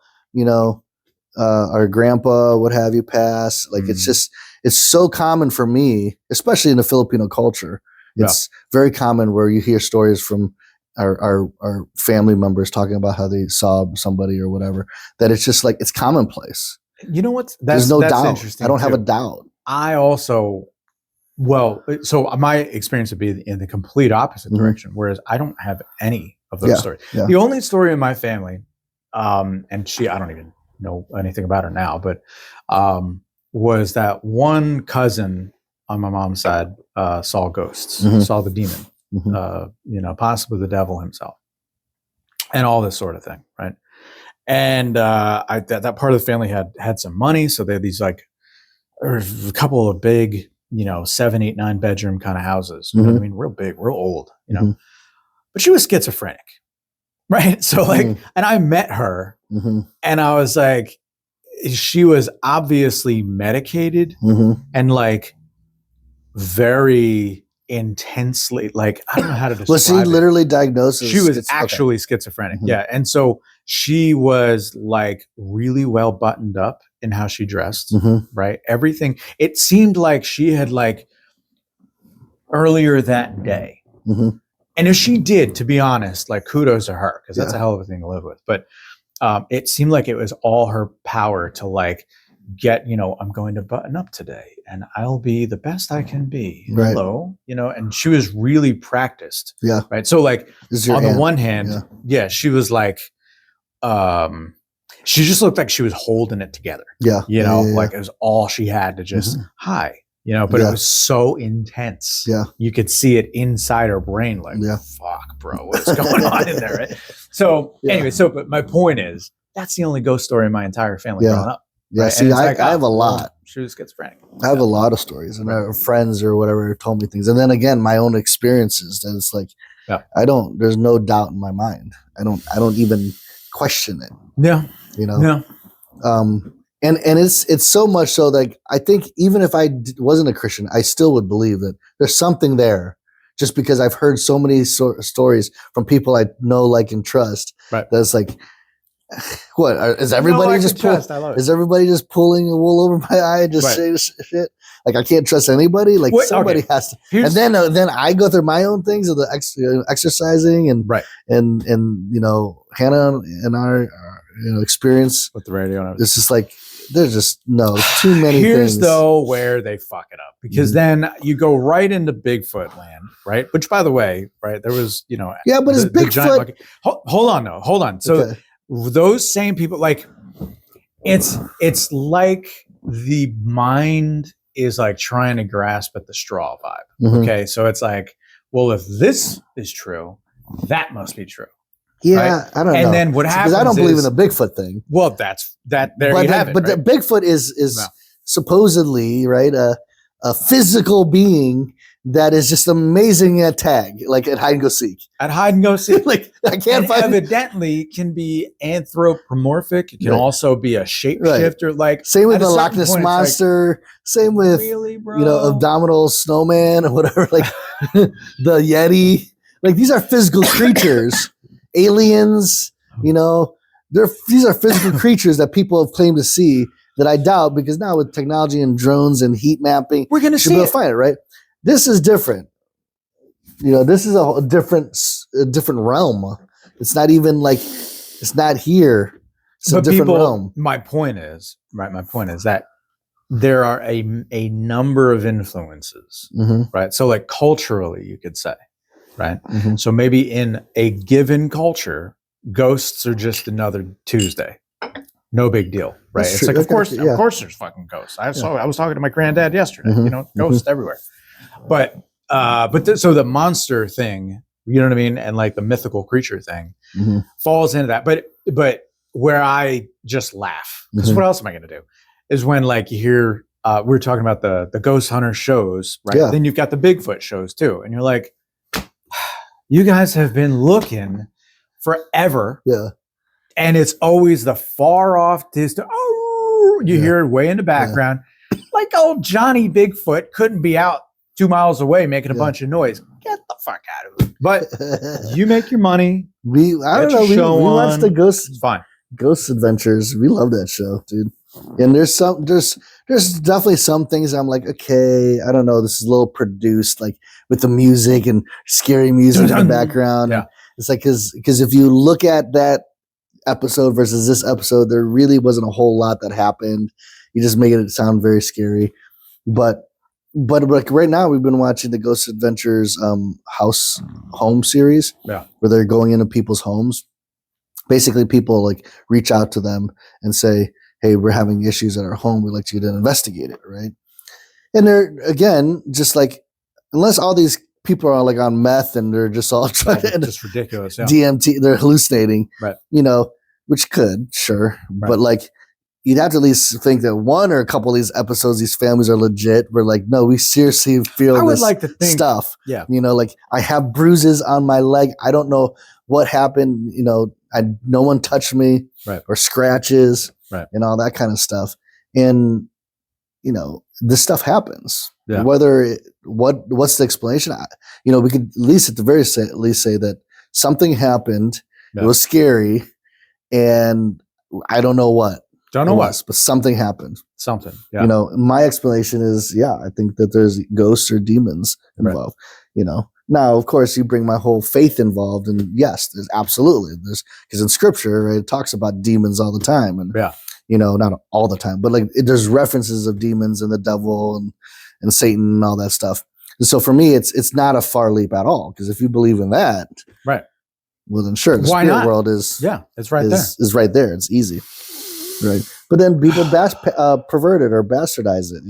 our grandpa, what have you, pass. Like it's so common for me, especially in the Filipino culture, It's very common where you hear stories from our family members talking about how they saw somebody or whatever, that it's just like, it's commonplace. You know what? There's no doubt. Interesting. I don't have a doubt. I also, so my experience would be in the complete opposite direction, whereas I don't have any of those stories. Yeah. The only story in my family, and I don't even know anything about her now, but was that one cousin on my mom's side saw ghosts, saw the demon, possibly the devil himself, and all this sort of thing, right? And that part of the family had some money, so they had these like, there was a couple of big, 7, 8, 9 bedroom kind of houses. You know what I mean? Real big, real old, But she was schizophrenic, right? So like, and I met her, and I was like, she was obviously medicated and like very intensely, like, I don't know how to describe. Was she literally diagnosed as she was actually schizophrenic? Yeah. And so she was like really well buttoned up in how she dressed, right? Everything. It seemed like she had like earlier that day. And if she did, to be honest, like kudos to her, because that's a hell of a thing to live with. But it seemed like it was all her power to like get, I'm going to button up today and I'll be the best I can be. Right. Hello, and she was really practiced. Yeah. Right. So like on the one hand, she was like, she just looked like she was holding it together. Yeah. Like it was all she had to just hi, but it was so intense. Yeah. You could see it inside her brain. Like, fuck, bro, what's going on in there? Right? So anyway, but my point is, that's the only ghost story in my entire family growing up. Yeah, right? See, I have a lot. She was schizophrenic. I have a lot of stories, and our friends or whatever told me things. And then again, my own experiences. That it's like, there's no doubt in my mind. I don't even question it. Yeah. And it's so much so that I think even if I wasn't a Christian, I still would believe that there's something there, just because I've heard so many stories from people I know, like, and trust. Right. That's like, what is everybody is everybody just pulling the wool over my eye and just saying this shit? Like, I can't trust anybody. Like, somebody has to. And then I go through my own things of the exercising and Hannah and our experience with the radio. It's just like, there's just too many things. Here's though where they fuck it up, because then you go right into Bigfoot land, right? Which, by the way, right, there was but it's Bigfoot. Hold on. So those same people, like, it's like the mind is like trying to grasp at the straw vibe. Okay, so it's like, well, if this is true, that must be true. Yeah, right? I don't know. And then what happens? Because I don't believe in the Bigfoot thing. Well, that's that. There you have it. But the Bigfoot is supposedly a physical being that is just amazing at tag, like at hide and go seek. At hide and go seek, like I can't find. Evidently, can be anthropomorphic. It can also be a shapeshifter. Like, same with the Loch Ness monster. Like, same with abdominal snowman or whatever. Like the Yeti. Like, these are physical creatures. Aliens, these are physical creatures that people have claimed to see, that I doubt, because now with technology and drones and heat mapping, we're going to see it. Find it, right? This is different. This is a different realm. It's not even like, it's not here. It's a different realm. My point is that there are a number of influences, right? So like culturally, you could say. Right. So maybe in a given culture, ghosts are just another Tuesday. No big deal. Right. It's like, of course there's fucking ghosts. I was talking to my granddad yesterday, ghosts everywhere. But so the monster thing, you know what I mean? And like the mythical creature thing falls into that. But where I just laugh, because what else am I going to do? Is when, like, you hear, we're talking about the ghost hunter shows, right? Yeah. Then you've got the Bigfoot shows too. And you're like, you guys have been looking forever. Yeah. And it's always the far off distant. Oh, you hear it way in the background. Like old Johnny Bigfoot couldn't be out 2 miles away making a bunch of noise. Get the fuck out of it. But you make your money. I don't know. We watched the Ghost. It's fine. Ghost Adventures. We love that show, dude. And there's definitely some things I'm like, okay, I don't know, this is a little produced, like with the music and scary music in the background. Yeah. It's like because if you look at that episode versus this episode, there really wasn't a whole lot that happened. You just making it sound very scary. But like right now we've been watching the Ghost Adventures home series. Yeah. Where they're going into people's homes. Basically people like reach out to them and say, hey, we're having issues at our home. We'd like you to investigate it, right? And they're, again, just like, unless all these people are like on meth and they're just all trying to, just ridiculous. Yeah. DMT, they're hallucinating, right? Which could, sure. Right. But like, you'd have to at least think that one or a couple of these episodes, these families are legit. We're like, no, we seriously feel this like to think, stuff. Yeah. Like I have bruises on my leg. I don't know what happened. No one touched me, right? Or scratches. Right. And all that kind of stuff. And, this stuff happens. Yeah. What's the explanation? We could at least at the very least say that something happened. Yeah. It was scary. And I don't know what. But something happened. Something. Yeah. My explanation is, I think that there's ghosts or demons involved. Right. Now, of course, you bring my whole faith involved, and yes, there's absolutely because in Scripture, right, it talks about demons all the time, and not all the time, but like there's references of demons and the devil and Satan and all that stuff. And so for me, it's not a far leap at all, because if you believe in that, right, well then sure, the spirit world is it's right there. Is right there. It's easy, right? But then people pervert it or bastardize it,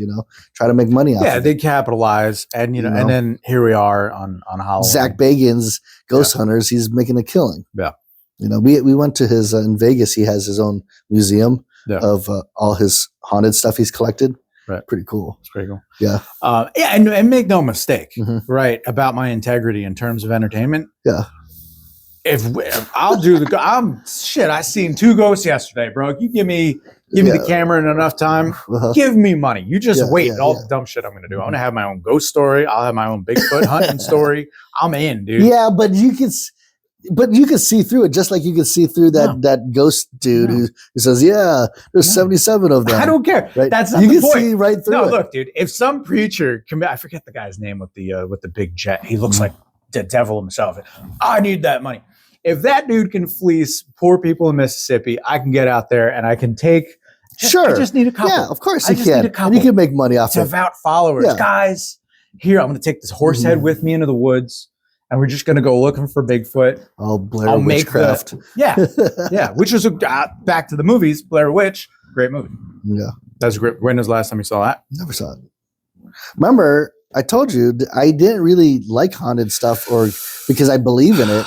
try to make money off of it. Yeah, they capitalize, and and then here we are on Halloween. Zach Bagans, Ghost Hunters, he's making a killing. Yeah. We went to his in Vegas. He has his own museum of all his haunted stuff he's collected. Right. Pretty cool. It's pretty cool. Yeah. And make no mistake, right, about my integrity in terms of entertainment. Yeah. If I'll do I seen 2 ghosts yesterday, bro. You give me the camera in enough time, give me money. You just wait. All the dumb shit I'm going to do. I'm going to have my own ghost story. I'll have my own Bigfoot hunting story. I'm in, dude. Yeah, but you can see through it, just like you can see through that ghost dude who says, there's 77 of them. I don't care. Right? That's not the point. You can see right through it. No, look, dude, if some preacher I forget the guy's name with the big jet. He looks like the devil himself. I need that money. If that dude can fleece poor people in Mississippi, I can get out there and I can take. Sure. I just need a couple. Yeah, of course you can. And you can make money off it. Devout followers. Yeah. Guys, here, I'm going to take this horse head with me into the woods, and we're just going to go looking for Bigfoot. Oh, Blair Witchcraft. Which was back to the movies. Blair Witch, great movie. Yeah. That's great. When was the last time you saw that? Never saw it. Remember, I told you I didn't really like haunted stuff because I believe in it.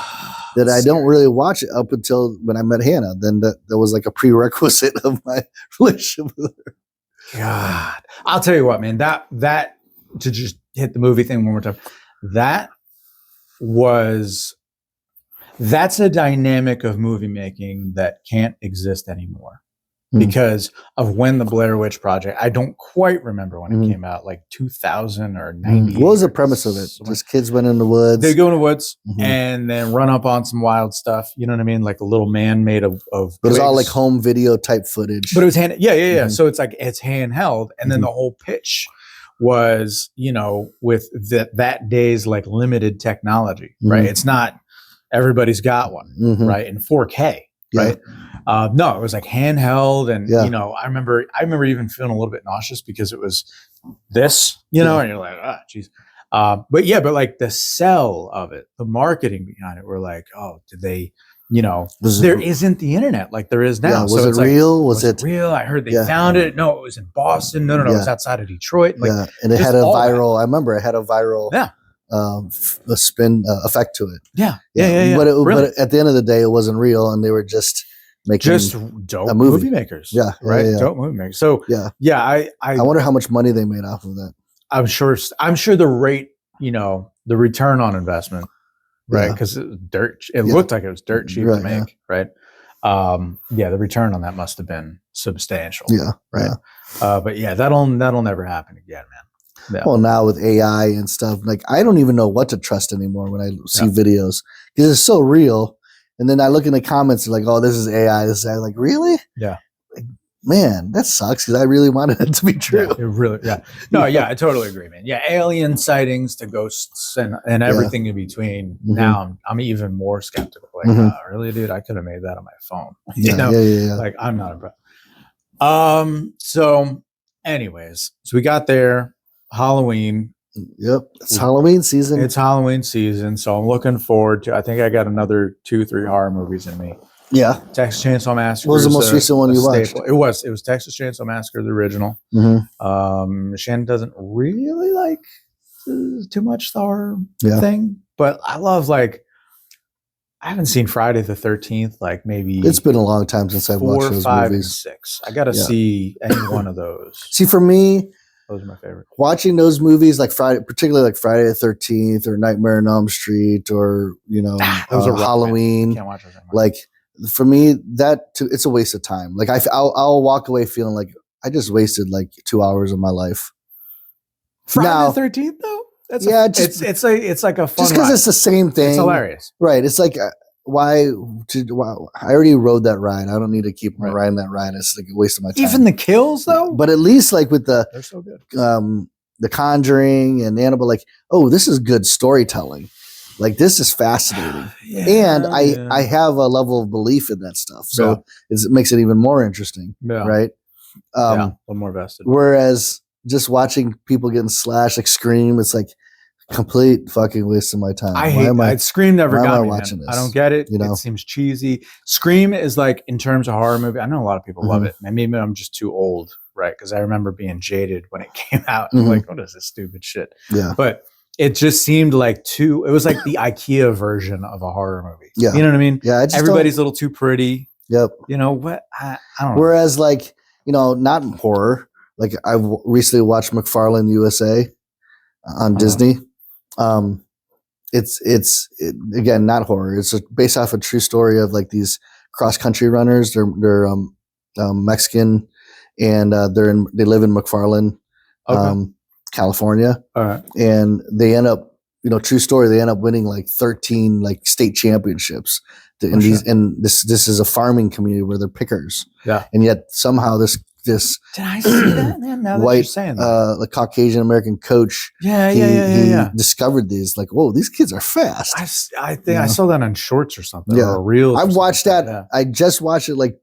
That I don't really watch it up until when I met Hannah. Then that was like a prerequisite of my relationship with her. God, I'll tell you what, man. That to just hit the movie thing one more time. That's a dynamic of movie making that can't exist anymore because of when the Blair Witch Project. I don't quite remember when it came out, like 2000 or 90. What was the premise of it? Just kids went in the woods. They go in the woods and then run up on some wild stuff. You know what I mean? Like a little man made of. But it was all like home video type footage. But it was So it's like it's handheld, and then the whole pitch was, with that day's like limited technology, right? It's not everybody's got one, right? In 4K, right? No, it was like handheld, and I remember even feeling a little bit nauseous because it was this, and you're like, geez. But like the sell of it, the marketing behind it, we're like, oh, did they, there isn't the internet like there is now. Yeah, was it real? Was it real? I heard they found it. No, it was in Boston. No, it was outside of Detroit. Like, and it had a viral. I remember it had a viral. A spin effect to it. Yeah. But at the end of the day, it wasn't real, and they were just making dope movie makers. Yeah, dope movie makers. So I wonder how much money they made off of that. I'm sure the rate, the return on investment, right? Because it looked like it was dirt cheap to make, right? The return on that must have been substantial. Yeah, right. But that'll never happen again, man. Yeah. Well, now with AI and stuff, like I don't even know what to trust anymore when I see videos because it's so real. And then I look in the comments like, "Oh, this is AI." This is AI. Like, really? Yeah. man, that sucks because I really wanted it to be true. Yeah, it really, yeah. No, yeah, I totally agree, man. Yeah, alien sightings to ghosts and everything in between. Mm-hmm. Now I'm even more skeptical. Like, really, dude, I could have made that on my phone. You know, like I'm not impressed. So, anyways, so we got there, Halloween. Yep, it's Halloween season. It's Halloween season, so I'm looking forward to. I think I got another 2-3 horror movies in me. Yeah, Texas Chainsaw Massacre. What was the most recent one you watched? It was Texas Chainsaw Massacre, the original. Shannon doesn't really like too much the horror thing, but I love I haven't seen Friday the 13th. Like maybe it's been a long time since I've watched those 4, 5, movies. And 6. I got to see any one of those. See, for me, those are my favorite. Watching those movies like Friday, particularly like Friday the 13th or Nightmare on Elm Street or Halloween. Can't watch those anymore. Like. For me, it's a waste of time. Like I'll walk away feeling like I just wasted like 2 hours of my life. Friday the 13th though? It's like a fun just because it's the same thing. It's hilarious. Right. It's like why I already rode that ride. I don't need to keep riding that ride. It's like a waste of my time. Even the kills though? But at least like with they're so good. The Conjuring and Annabelle, like, oh, this is good storytelling. Like this is fascinating, and I have a level of belief in that stuff, so it makes it even more interesting, right? A little more vested. Whereas just watching people getting slashed, like Scream, it's like complete fucking waste of my time. Scream never got me. Watching this? I don't get it. You know? It seems cheesy. Scream is like in terms of horror movie. I know a lot of people love it. Maybe I'm just too old, right? Because I remember being jaded when it came out. I'm like, what is this stupid shit? Yeah, but. It just seemed like it was like the IKEA version of a horror movie. Yeah. You know what I mean? Yeah. Everybody's a little too pretty. Yep. You know what? I don't know. Whereas like, not in horror, like I've recently watched McFarlane USA on Disney. It's again, not horror. It's based off a true story of like these cross-country runners. They're Mexican and they live in McFarlane. Okay. California. All right. And they end up, true story, they end up winning like 13 like state championships. And this is a farming community where they're pickers. Yeah. And yet somehow this did I see that, man? Now white, that you're saying that. like Caucasian American coach. He discovered these, like, whoa, these kids are fast. I think I saw that on Shorts or something. Yeah. Or a reel. I've watched that. Yeah. I just watched it like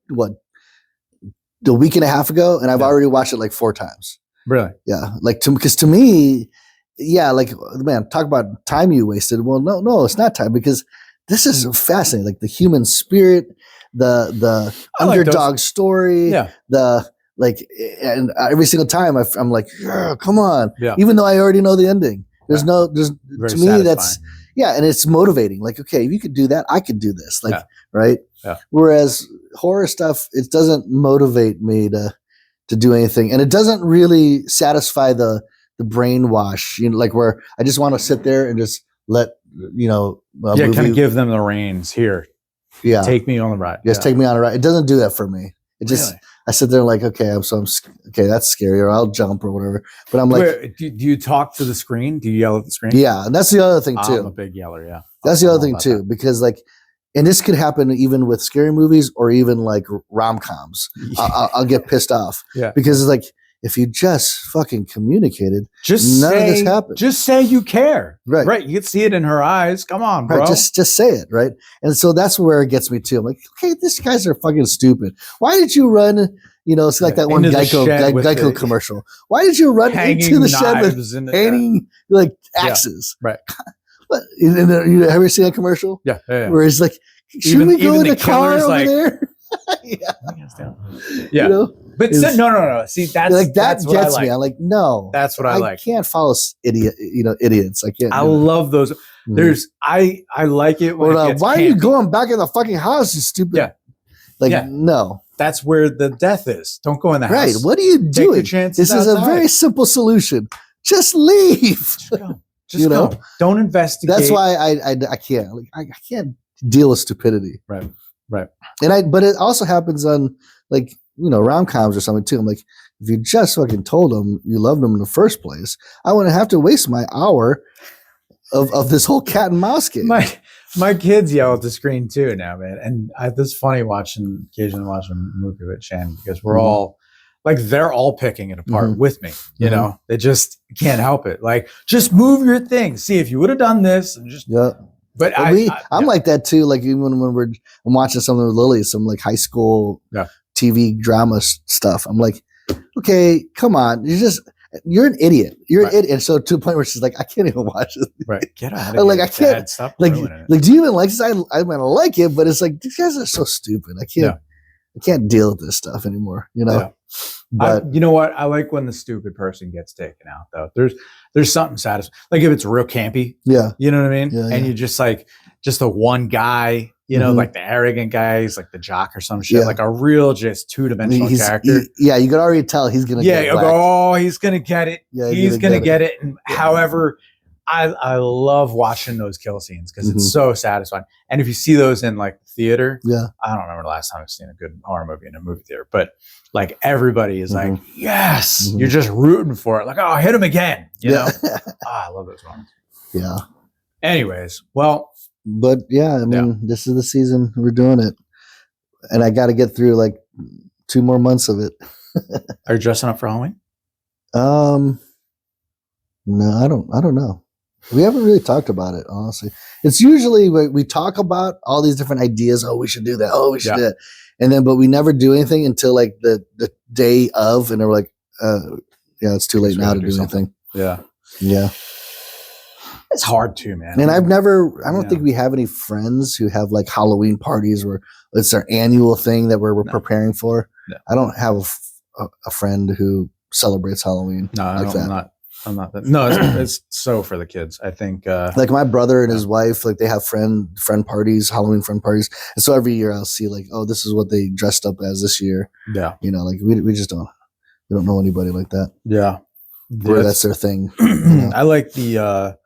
a week and a half ago, and I've already watched it like 4 times. Really? Yeah. Like because to me, like, man, talk about time you wasted. Well, no, it's not time, because this is fascinating. Like the human spirit, the underdog story, and every single time I'm like, come on. Yeah. Even though I already know the ending. There's to me, satisfying. That's, and it's motivating. Like, okay, if you could do that, I could do this. Like, right? Yeah. Whereas horror stuff, it doesn't motivate me to do anything, and it doesn't really satisfy the brainwash, like where I just want to sit there and just let kind of give them the reins here. Yeah, take me on the ride. Just take me on a ride. It doesn't do that for me. It just I sit there like, okay, okay, that's scary, or I'll jump or whatever. But I'm like, do you talk to the screen? Do you yell at the screen? Yeah, and that's the other thing too. I'm a big yeller. Yeah, that's the other thing too, because like. And this could happen even with scary movies or even like rom-coms. I'll get pissed off. Yeah. Because it's like, if you just fucking communicated, none of this happened. Just say you care. Right. Right. You can see it in her eyes. Come on, bro. Right. Just say it. Right. And so that's where it gets me too. I'm like, okay, these guys are fucking stupid. Why did you run, it's like that one Geico commercial. Why did you run into the shed with hanging like axes? Yeah. Right. And have you ever seen that commercial? Yeah. Where it's like, should we go in the car over there? Yeah. But no. See, that's what gets I like. me. I'm like, no. That's what I like. I can't follow idiots. I can't. I love those. There's I like it when it gets why are you going back in the fucking house, you stupid? Yeah. No. That's where the death is. Don't go in the house. Right. What are you doing? This is a very simple solution. Just leave. Just go. Just go. Don't investigate. That's why I can't. Like, I can't deal with stupidity. Right. But it also happens on like rom-coms or something too. I'm like, if you just fucking told them you loved them in the first place, I wouldn't have to waste my hour of this whole cat and mouse game. My kids yell at the screen too now, man. And it's funny occasionally watching a movie with Shannon because we're all like, they're all picking it apart with me. You know, they just can't help it. Like, just move your thing. See, if you would have done this and just, but I'm like that too. Like even when I'm watching something with Lily, some like high school TV drama stuff. I'm like, okay, come on. You're an idiot. You're an idiot. And so to the point where she's like, I can't even watch it. Right. Get out of here. Like, I can't. Stop like, do you even like this? I like it, but it's like, these guys are so stupid. I can't deal with this stuff anymore, you know? Yeah. But you know what? I like when the stupid person gets taken out, though. There's something satisfying. Like if it's real campy. Yeah. You know what I mean? Yeah, and you just like, just the one guy, you know, like the arrogant guy, he's like the jock or some shit, like a real just two-dimensional character. You could already tell he's going to get it. He's going to get it. Yeah, he's going to get it. And however, I love watching those kill scenes because it's so satisfying. And if you see those in like theater, I don't remember the last time I've seen a good horror movie in a movie theater, but like everybody is like, yes, you're just rooting for it. Like, oh, hit him again. You know? I love those moments. Yeah. Anyways, well. But yeah, I mean, this is the season we're doing it. And I got to get through like 2 more months of it. Are you dressing up for Halloween? No, I don't know. We haven't really talked about it, honestly. It's usually we talk about all these different ideas. Oh, we should do that. Oh, we should do that. And then, but we never do anything until like the day of, and they're like, it's too late now to do anything. Yeah. Yeah. It's hard too, man. And I don't think we have any friends who have like Halloween parties where it's their annual thing that we're preparing for. No. I don't have a friend who celebrates Halloween. No, I'm not that. No, it's so for the kids. I think like my brother and his wife, like they have friend parties, Halloween friend parties. And so every year I'll see like, oh, this is what they dressed up as this year. Yeah. You know, like we just don't know anybody like that. Yeah. Where that's their thing. You know? I like the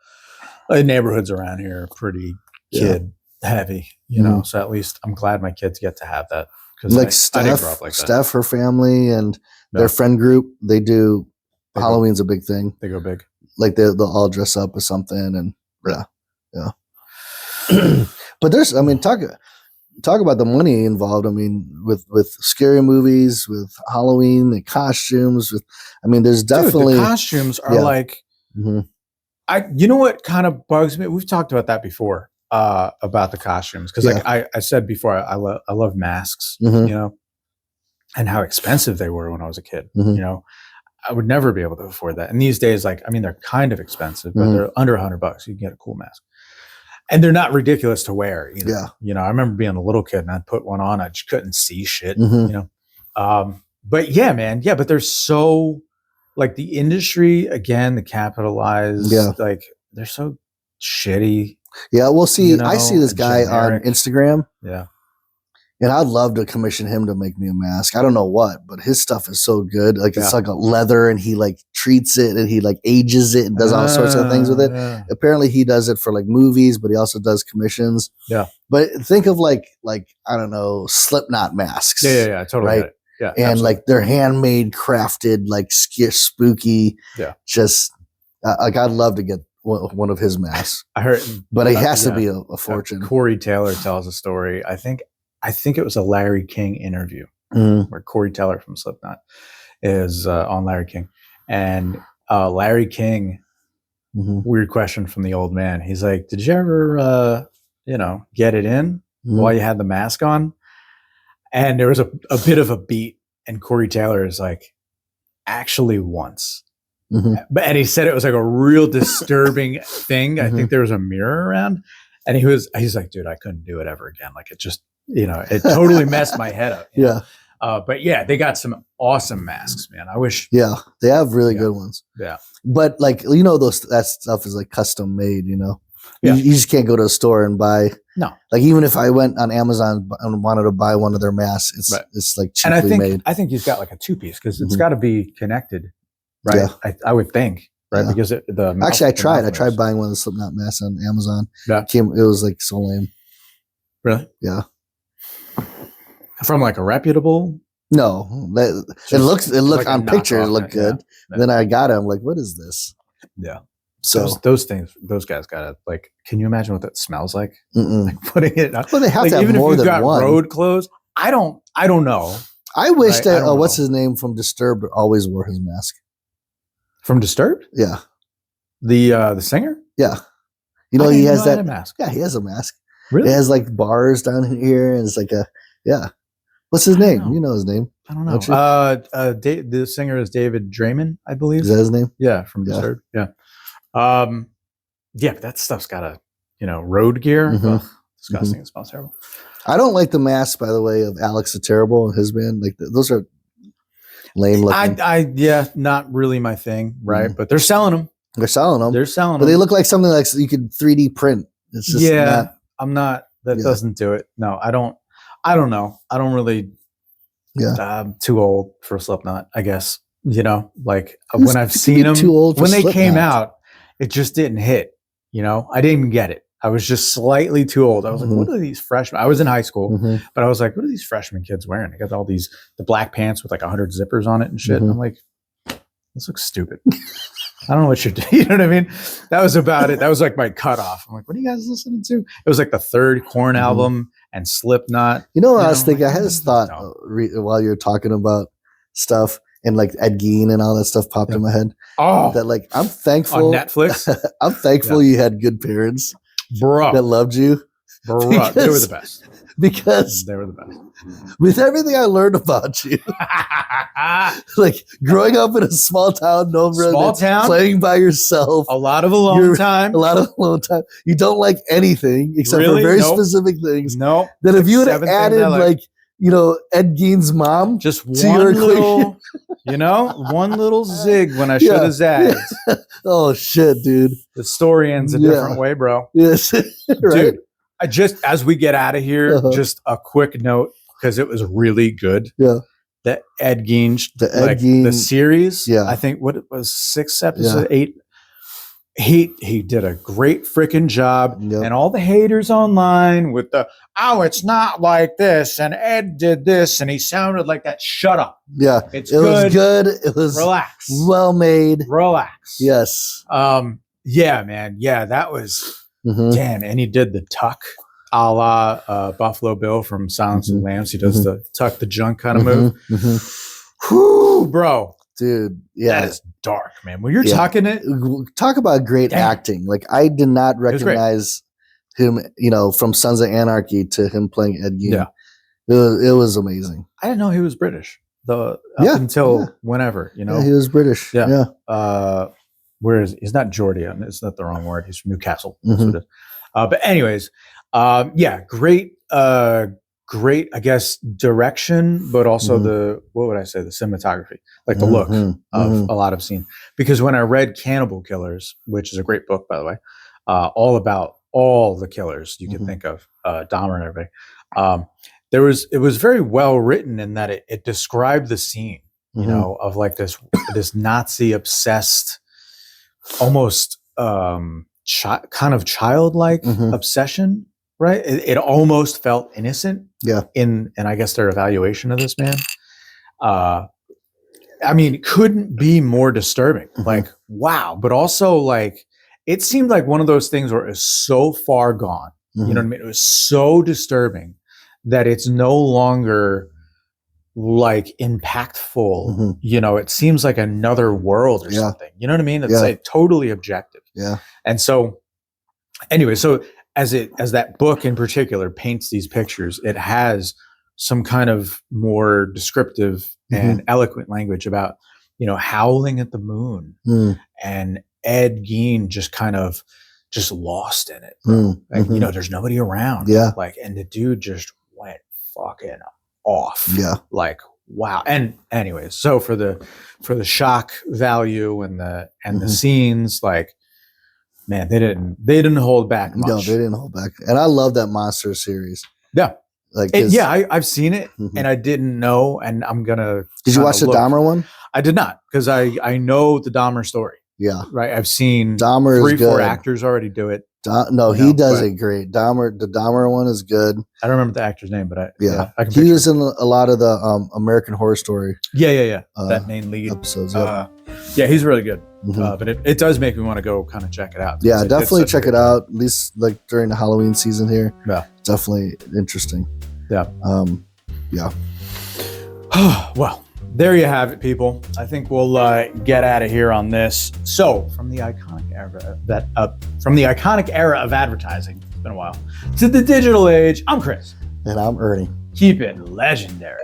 neighborhoods around here are pretty kid heavy, you know, so at least I'm glad my kids get to have that. Because like I didn't grow up like that. Steph, her family, and their friend group, they do Halloween's a big thing. They go big. Like they'll all dress up as something, and yeah. But there's, I mean, talk about the money involved. I mean, with scary movies, with Halloween, the costumes. There's definitely the costumes are like. You know what kind of bugs me? We've talked about that before about the costumes because like I said before, I love masks, you know, and how expensive they were when I was a kid. You know, I would never be able to afford that. And these days, like, I mean, they're kind of expensive, but they're under $100. You can get a cool mask. And they're not ridiculous to wear. You know? Yeah. You know, I remember being a little kid and I'd put one on. I just couldn't see shit, you know? But yeah, man. Yeah. But they're so like the industry, again, the capitalized, like they're so shitty. Yeah. We'll see. You know, I see this guy generic. On Instagram. Yeah. And I'd love to commission him to make me a mask. I don't know what, but his stuff is so good. Like it's like a leather and he like treats it and he like ages it and does all sorts of things with it. Yeah. Apparently he does it for like movies, but he also does commissions. Yeah. But think of like, I don't know, Slipknot masks. Yeah. Totally. Right? Get it. Yeah. And absolutely. Like they're handmade, crafted, like spooky. Yeah. Just like I'd love to get one of his masks. I heard, but it has to be a fortune. Corey Taylor tells a story. I think it was a Larry King interview where Corey Taylor from Slipknot is on Larry King. And Larry King, weird question from the old man. He's like, did you ever, get it in while you had the mask on? And there was a bit of a beat. And Corey Taylor is like, actually once. And he said it was like a real disturbing thing. I think there was a mirror around. And he's like, dude, I couldn't do it ever again. Like it just, it totally messed my head up. Yeah. But yeah, they got some awesome masks, man. I wish. Yeah, they have really good ones. Yeah. But like, that stuff is like custom made, Yeah. You just can't go to a store and buy. No. Like even if I went on Amazon and wanted to buy one of their masks, it's like cheaply made. I think he's got like a 2-piece because it's got to be connected, right? Yeah. I would think. Right, because I tried buying one of the Slipknot masks on Amazon. Yeah, it was like so lame. Really? Yeah. From like a reputable? No, it looked like on picture it looked good. Yeah. Then I got it. I'm like, what is this? Yeah. So those guys gotta like. Can you imagine what that smells like? mm-mm. Like putting it. Well, they have like, to have even more if you've than got one. road clothes. I don't know. I wish right? that what's his name from Disturbed always wore his mask. From Disturbed? Yeah. The singer? Yeah. You know, he has that mask. Yeah, he has a mask. Really? It has like bars down here, and it's like what's his name? You know his name. I don't know. The singer is David Draper, I believe. Is that his name? Yeah, from Disturbed. Yeah. Yeah, but that stuff's got a, road gear. Mm-hmm. Ugh, disgusting. Mm-hmm. It smells terrible. I don't like the mask, by the way, of Alex the Terrible and his band. Like those are lame looking. Yeah, not really my thing, right? Mm-hmm. But they're selling them. They're selling them. But they look like something like you could 3D print. It's just I'm not. That doesn't do it. No, I don't know. I don't really. Yeah, I'm too old for Slipknot, I guess. Like when I've seen them, when they came out, it just didn't hit. I didn't even get it. I was just slightly too old. I was like, what are these freshmen? I was in high school, but I was like, what are these freshman kids wearing? They got all the black pants with like 100 zippers on it and shit. And I'm like, this looks stupid. I don't know what you're doing. You know what I mean? That was about it. That was like my cutoff. I'm like, what are you guys listening to? It was like the third Korn album and Slipknot. You know what I was thinking? I had this thought while you were talking about stuff. And like Ed Gein and all that stuff popped in my head. Oh, that like I'm thankful on Netflix. I'm thankful you had good parents, bro, that loved you. Bro, they were the best. Because they were the best. With everything I learned about you, like growing up in a small town, playing by yourself, a lot of alone time. You don't like anything except for very specific things. No. That if you would have added like. Ed Gein's mom. Just one little, one little zig when I should have zagged. Oh, shit, dude. The story ends a different way, bro. Yes. Right. Dude, as we get out of here, just a quick note, because it was really good. Yeah. The Ed Gein, the series. Yeah. I think what it was, 6 episodes, 8. He did a great freaking job. Yep. And all the haters online with it's not like this, and Ed did this, and he sounded like that. Shut up. Yeah. It was good. It was relax. Well made. Relax. Yes. Yeah, man. Yeah, that was damn. And he did the tuck a la Buffalo Bill from Silence of the Lambs. He does the tuck the junk kind of move. Whoo, bro. Dude, yeah. That is dark, man. When you're talking it. Talk about great acting. Like, I did not recognize him, from Sons of Anarchy to him playing Ed Gein. Yeah. It was amazing. I didn't know he was British. Until whenever, Yeah, he was British. Yeah. He's not Geordian. It's not the wrong word. He's from Newcastle. That's what it is. But anyways, great, I guess, direction, but also the cinematography, like the look of a lot of scene. Because when I read Cannibal Killers, which is a great book, by the way, all about all the killers you can think of, Dahmer and everything, it was very well written in that it described the scene, of like this Nazi obsessed, almost kind of childlike obsession. Right. It almost felt innocent. Yeah. In I guess their evaluation of this man. I mean, couldn't be more disturbing. Like, wow. But also, like, it seemed like one of those things where it's so far gone. You know what I mean? It was so disturbing that it's no longer like impactful. It seems like another world or something. You know what I mean? It's like totally objective. Yeah. And so anyway, as that book in particular paints these pictures, it has some kind of more descriptive and eloquent language about, howling at the moon and Ed Gein just kind of just lost in it. Like, there's nobody around. Yeah. Like, and the dude just went fucking off. Yeah. Like, wow. And anyways, so for the shock value and the scenes, like, man, they didn't hold back much. No, they didn't hold back. And I love that Monster series. Yeah. Like, I've seen it and I didn't know, and I'm gonna. Did you watch the Dahmer one? I did not, because I know the Dahmer story. Yeah. Right. I've seen Dahmer 3-4 actors already do it. He does it great. The Dahmer one is good. I don't remember the actor's name, but I can. He was in a lot of the American Horror Story. Yeah. That main lead episodes. Yeah, he's really good. But it does make me want to go kind of check it out. Yeah, definitely check it out. At least like during the Halloween season here. Yeah, definitely interesting. Yeah. Yeah. Well, there you have it, people. I think we'll get out of here on this. So, from the iconic era of advertising, it's been a while, to the digital age. I'm Chris, and I'm Ernie. Keep it legendary.